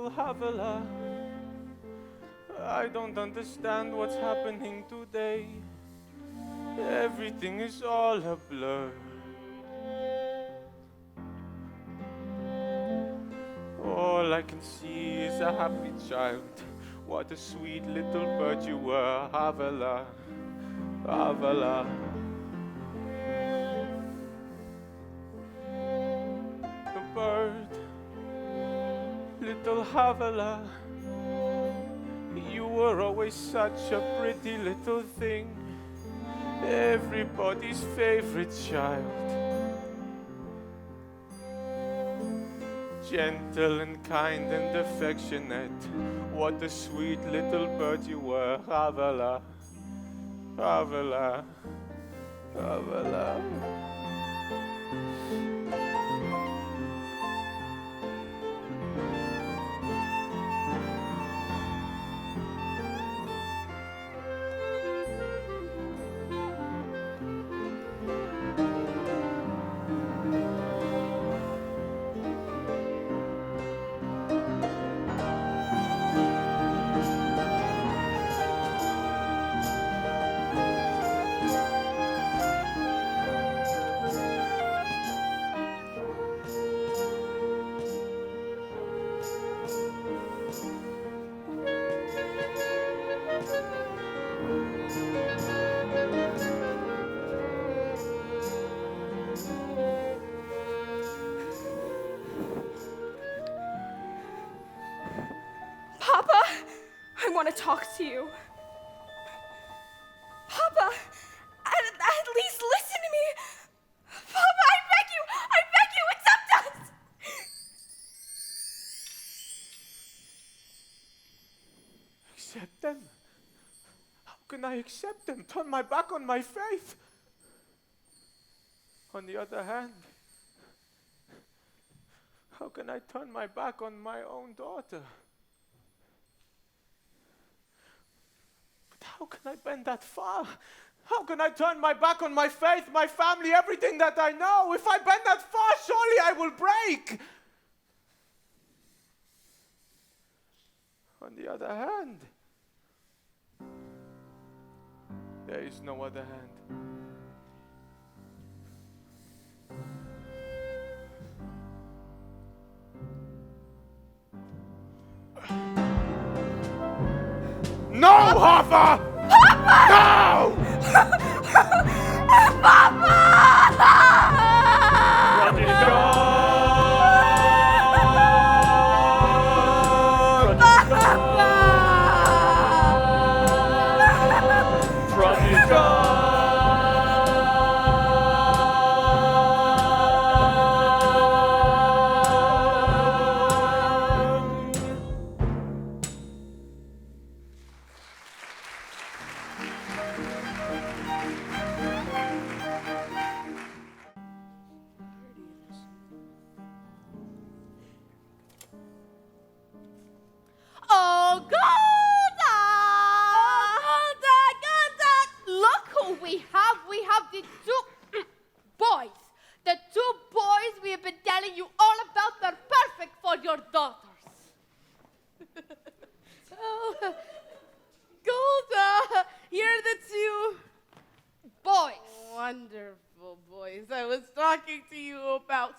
little Havila. I don't understand what's happening today. Everything is all a blur. All I can see is a happy child. What a sweet little bird you were, Havila, Havila. The bird, little Havila. You were always such a pretty little thing. Everybody's favorite child. Gentle and kind and affectionate. What a sweet little bird you were, Havila, Havila, Havila. Papa, I want to talk to you. Papa, at least listen to me. Papa, I beg you, accept us. Accept them? How can I accept them? Turn my back on my faith? On the other hand, how can I turn my back on my own daughter? But how can I bend that far? How can I turn my back on my faith, my family, everything that I know? If I bend that far, surely I will break. On the other hand, there is no other hand. No, Hoffa! No! Oh, Golda! Look who we have. We have the two boys. The two boys we have been telling you all about. They're perfect for your daughters. Oh, Golda, here are the two Boys. wonderful boys I was talking to you about.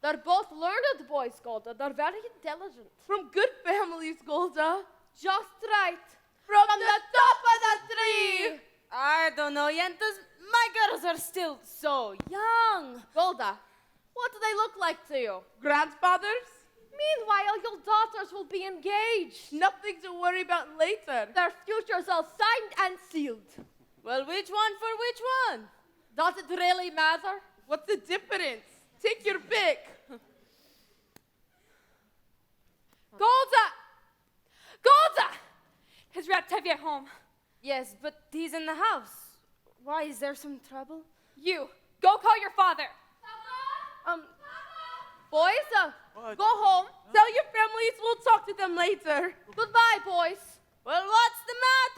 They're both learned boys, Golda. They're very intelligent. From good families, Golda. Just right. From the top of the tree. I don't know, Yentas. My girls are still so young. Golda, what do they look like to you? Grandfathers? Meanwhile, your daughters will be engaged. Nothing to worry about later. Their futures all signed and sealed. Well, which one for which one? Does it really matter? What's the difference? Take your pick. Golda! Golda! Is Rep Tevye home? Yes, but he's in the house. Why, is there some trouble? You, go call your father. Boys, What? go home. Tell your families we'll talk to them later. Goodbye, boys. Well, what's the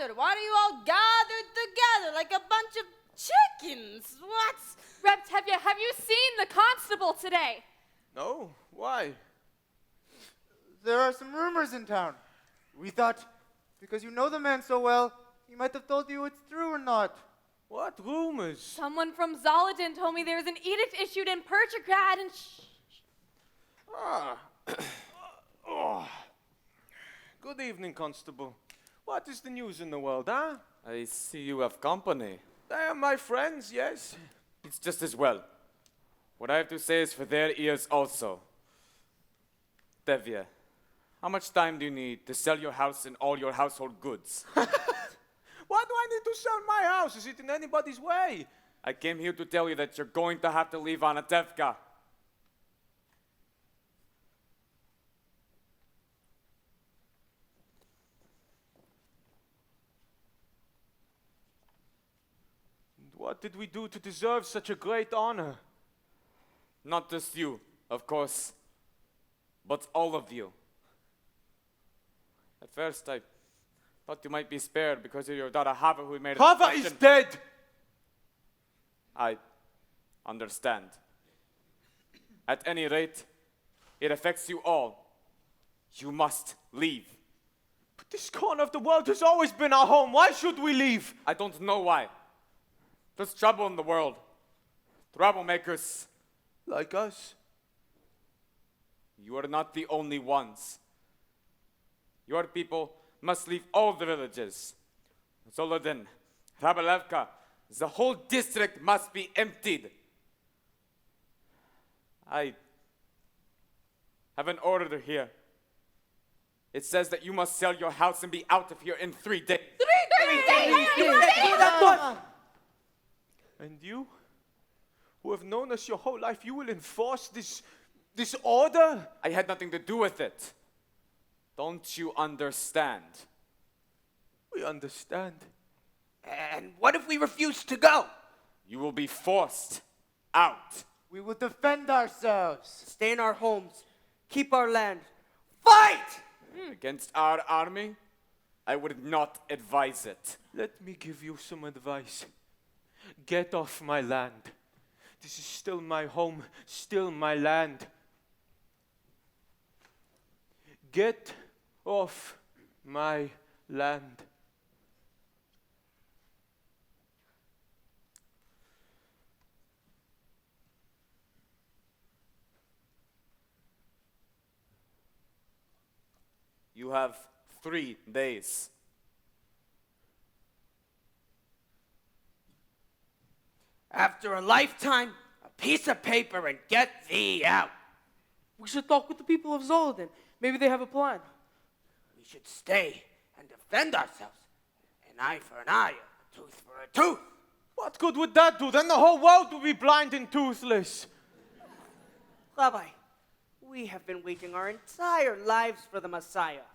matter? Why are you all gathered together like a bunch of chickens? What? Rep Tevye, have you seen the constable today? No? Why? there are some rumors in town. We thought, because you know the man so well, he might have told you it's true or not. What rumors? Someone from Zoladin told me there's an edict issued in Perchograd and Ah. Oh. Good evening, Constable. What is the news in the world, huh? I see you have company. They are my friends, yes. It's just as well. What I have to say is for their ears also. Devya, how much time do you need to sell your house and all your household goods? Why do I need to sell my house? Is it in anybody's way? I came here to tell you that you're going to have to leave Anatevka. What did we do to deserve such a great honor? Not just you, of course, but all of you. At first, I thought you might be spared because of your daughter Hava, who made a Hava is dead! I understand. At any rate, it affects you all. You must leave. But this corner of the world has always been our home. Why should we leave? I don't know why. There's trouble in the world. Troublemakers. Like us? You are not the only ones. Your people must leave all the villages. Zoladin, Rabalevka, the whole district must be emptied. I have an order here. It says that you must sell your house and be out of here in 3 days. 3 days! And you, who have known us your whole life, you will enforce this order? I had nothing to do with it. Don't you understand? We understand. And what if we refuse to go? You will be forced out. We will defend ourselves. Stay in our homes. Keep our land. Fight! Against our army? I would not advise it. Let me give you some advice. Get off my land. This is still my home, still my land. Get off my land. You have 3 days. After a lifetime, a piece of paper and get thee out. We should talk with the people of Zoladin. Maybe they have a plan. We should stay and defend ourselves. An eye for an eye, a tooth for a tooth. What good would that do? Then the whole world would be blind and toothless. Rabbi, we have been waiting our entire lives for the Messiah.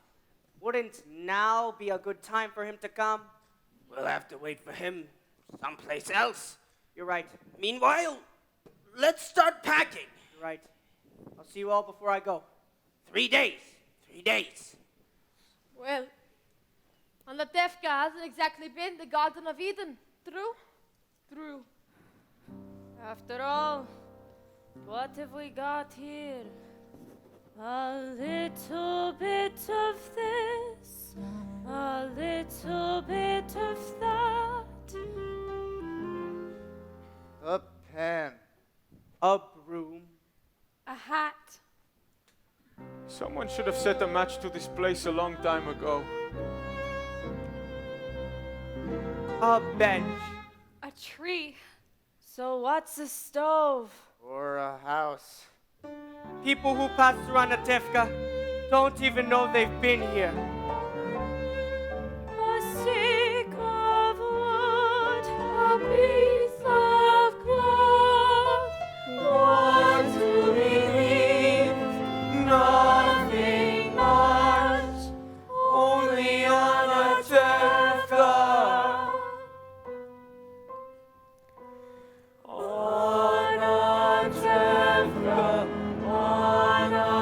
Wouldn't now be a good time for him to come? We'll have to wait for him someplace else. You're right. Meanwhile, let's start packing. You're right. I'll see you all before I go. 3 days. 3 days. Well, Anatevka hasn't exactly been the Garden of Eden. True? True. After all, what have we got here? A little bit of this, a little bit of that. A pen. A broom. A hat. Someone should have set a match to this place a long time ago. A bench. A tree. So what's a stove? Or a house. People who pass through Anatevka don't even know they've been here. A stick of wood, a piece of cloth. What to believe? Nothing much. Only Anatevka. Anatevka, Anatevka,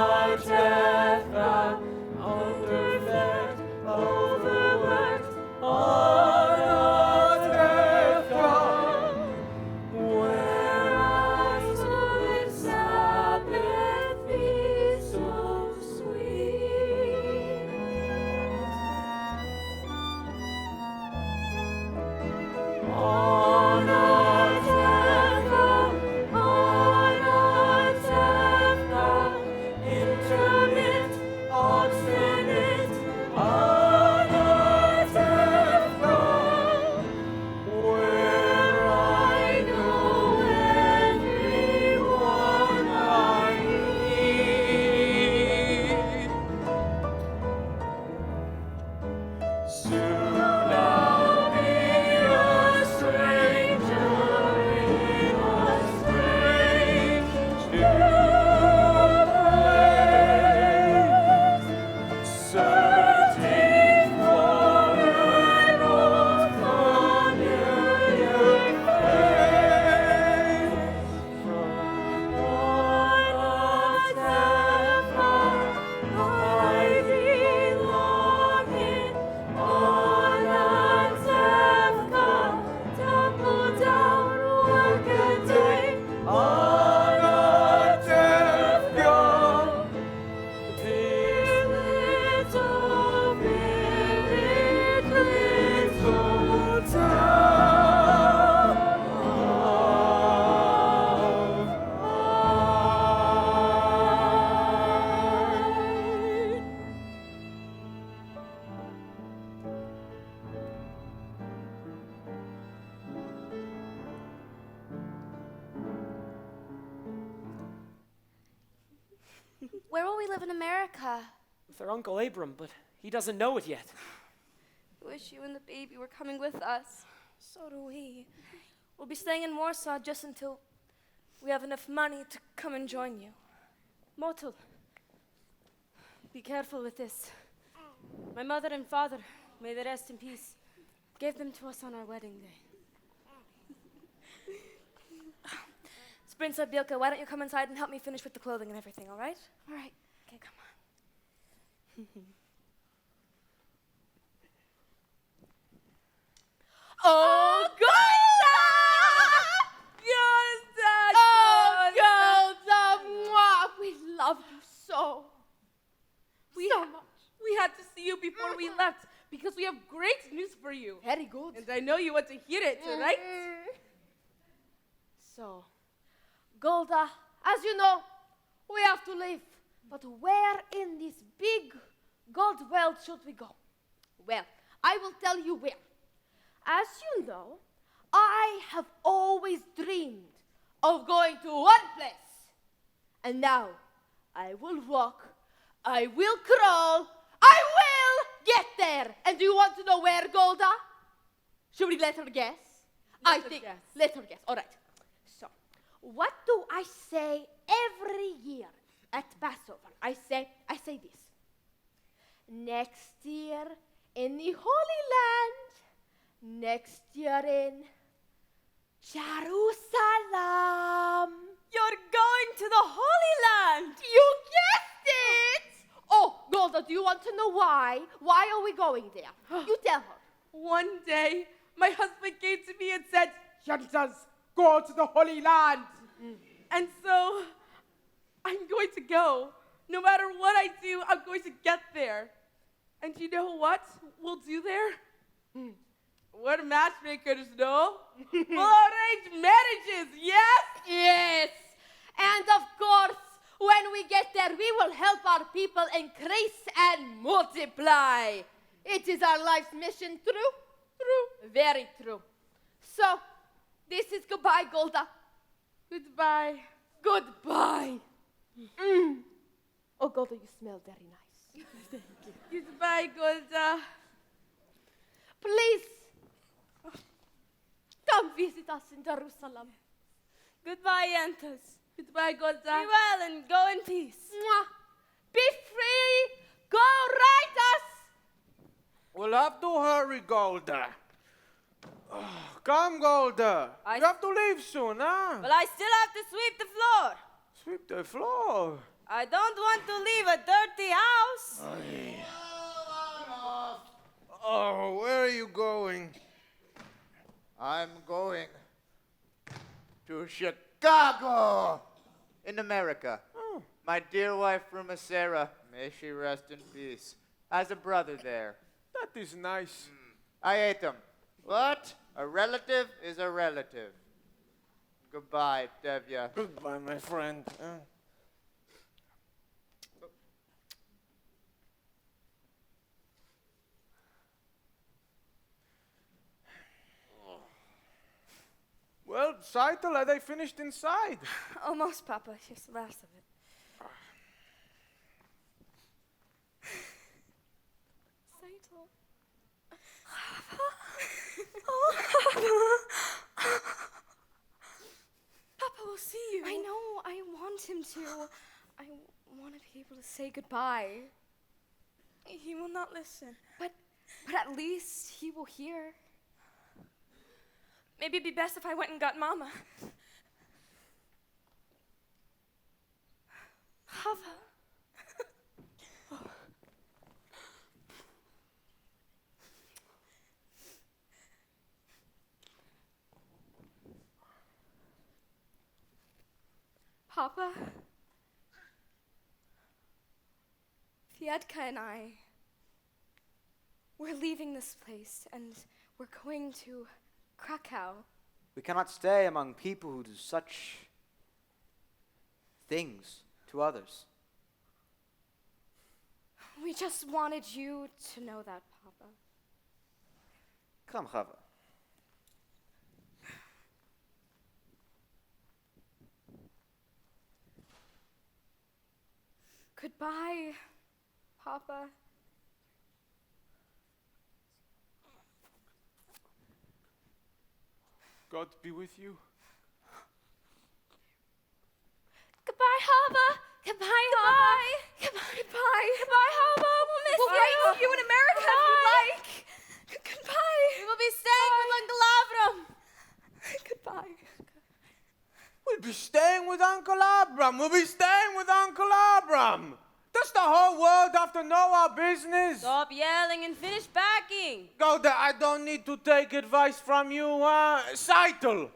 under Where will we live in America? With our Uncle Abram, but he doesn't know it yet. Wish you and the baby were coming with us. So do we. We'll be staying in Warsaw just until we have enough money to come and join you. Motul, be careful with this. My mother and father, may they rest in peace, gave them to us on our wedding day. Sprinza, Bielka, why don't you come inside and help me finish with the clothing and everything, all right? All right. Okay, come on. Oh, Golda! Golda! Mwah! We love you so. So much. We had to see you before we left because we have great news for you. Very good. And I know you want to hear it, right? So, Golda, as you know, we have to leave. But where in this big gold world should we go? Well, I will tell you where. As you know, I have always dreamed of going to one place. And now, I will walk, I will crawl, I will get there. And do you want to know where, Golda? Should we let her guess? Let her guess. Let her guess. All right. So, what do I say every year at Passover? I say this. Next year in the Holy Land, next year in Jerusalem. You're going to the Holy Land! You guessed it! Oh, Golda, do you want to know why? Why are we going there? You tell her. One day, my husband came to me and said, Youngsters, go to the Holy Land. And so, I'm going to go. No matter what I do, I'm going to get there. And you know what we'll do there? We're matchmakers, no? We'll arrange marriages, yes? Yes. And of course, when we get there, we will help our people increase and multiply. It is our life's mission. True? True. Very true. So, this is goodbye, Golda. Goodbye. Goodbye. Oh, Golda, you smell very nice. Thank you. Goodbye, Golda. Please, come visit us in Jerusalem. Goodbye, Yantas. Goodbye, Golda. Be well and go in peace. Mwah. Be free. Go right us. We'll have to hurry, Golda. Come, Golda. You have to leave soon, huh? But I still have to sweep the floor. Sweep the floor. I don't want to leave a dirty house. Oh, where are you going? I'm going to Chicago in America. Oh. My dear wife, Rumacera, may she rest in peace, has a brother there. That is nice. I ate him. But a relative is a relative. Goodbye, Devya. Goodbye, my friend. Well, Saitel, are they finished inside? Almost, Papa. Here's the last of it. Saitel. Papa will see you. I know. I want him to. I want to be able to say goodbye. He will not listen. But at least he will hear. Maybe it'd be best if I went and got Mama. Papa. Papa, Fiedka and I, we're leaving this place and we're going to Krakow. We cannot stay among people who do such things to others. We just wanted you to know that, Papa. Come, Chava. Goodbye, Papa. God be with you. Goodbye, Hava. Goodbye, Hava. Goodbye. Goodbye. Goodbye, Hava. We'll miss you. Write to you in America if you'd like. Goodbye. We will be staying with Uncle Avram. Goodbye. We'll be staying with Uncle Abram. We'll be staying with Uncle Abram. Does the whole world have to know our business? Stop yelling and finish packing. Golda, I don't need to take advice from you, Seitel.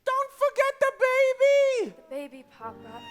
Don't forget the baby. The baby, Papa.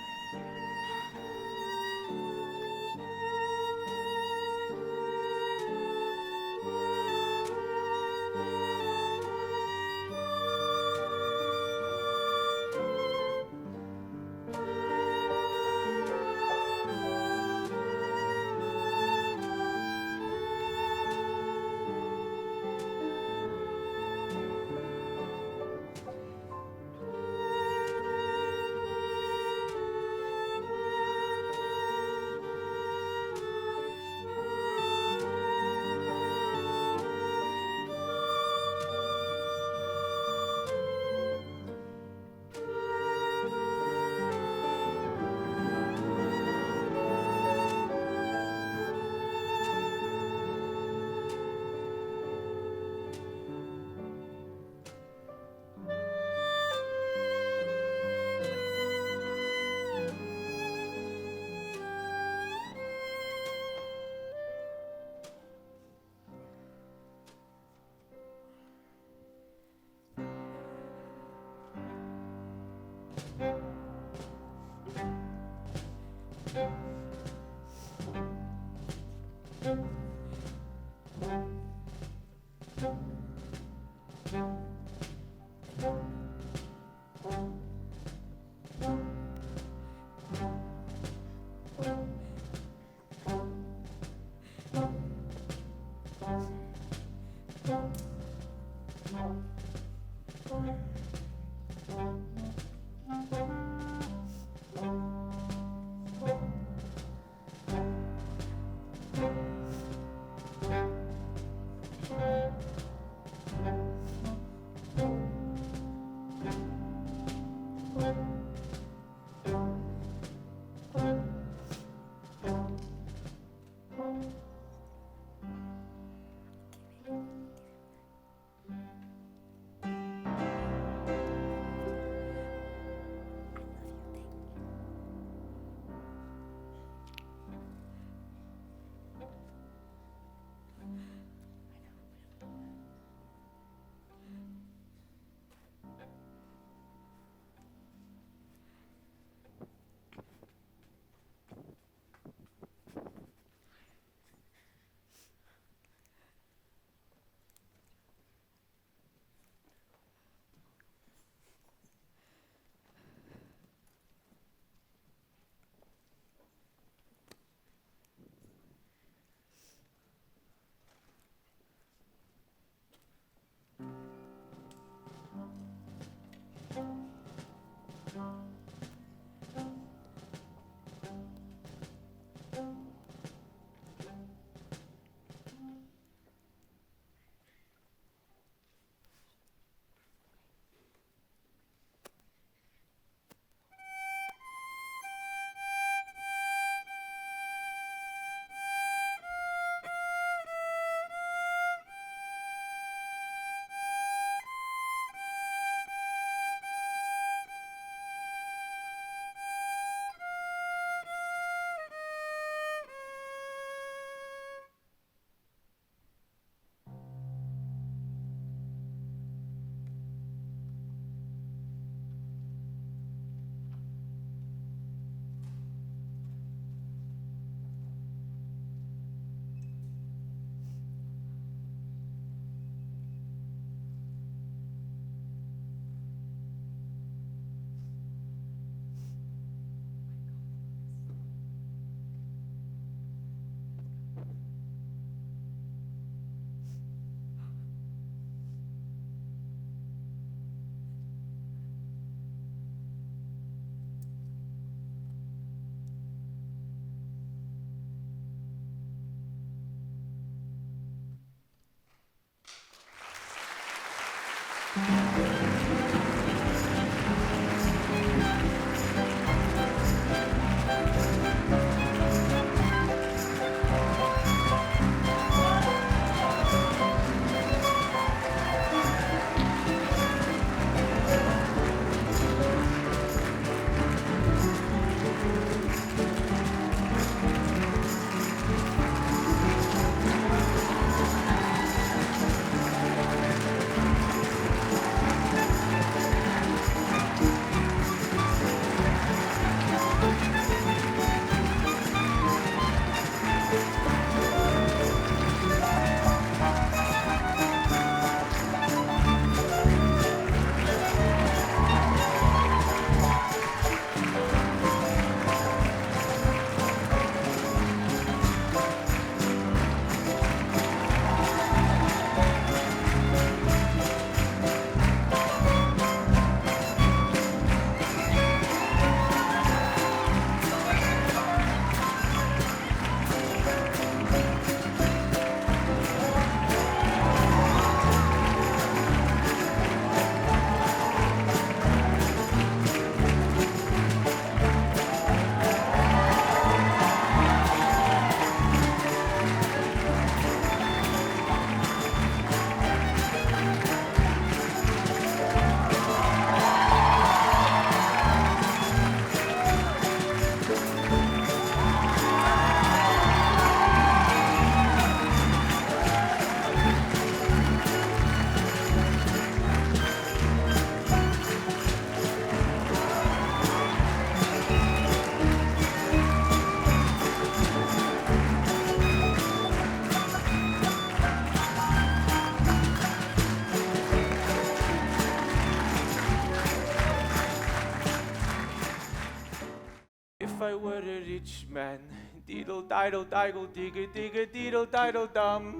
If I were a rich man, diddle diddle diddle digga digga diddle diddle dum.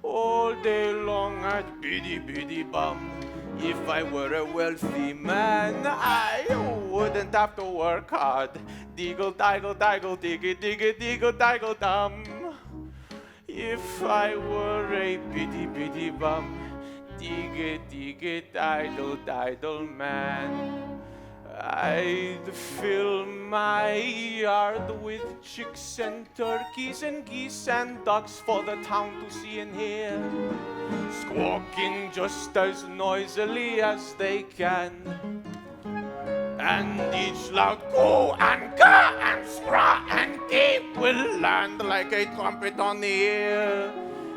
All day long I'd biddy biddy bum. If I were a wealthy man, I wouldn't have to work hard. Diggle diddle diddle digga digga diggle diddle dum. If I were a biddy biddy bum, digga digga diddle diddle man. I'd fill my yard with chicks and turkeys and geese and ducks for the town to see and hear, squawking just as noisily as they can. And each loud coo and caw and scraw and keep will land like a trumpet on the ear,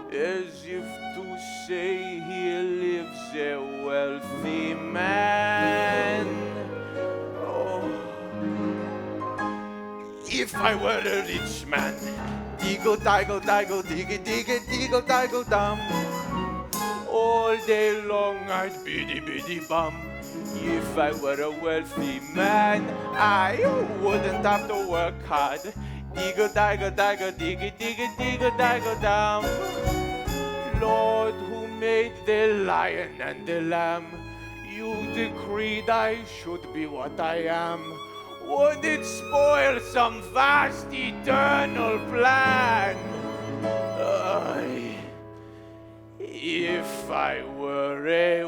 as if to say here lives a wealthy man. If I were a rich man, diggle diggle diggle digga digga diggle diggle dum. All day long I'd biddy biddy bum. If I were a wealthy man, I wouldn't have to work hard. Diggle diggle diggle digga digga diggle diggle dum. Lord, who made the lion and the lamb, you decreed I should be what I am. Would it spoil some vast eternal plan? If I were a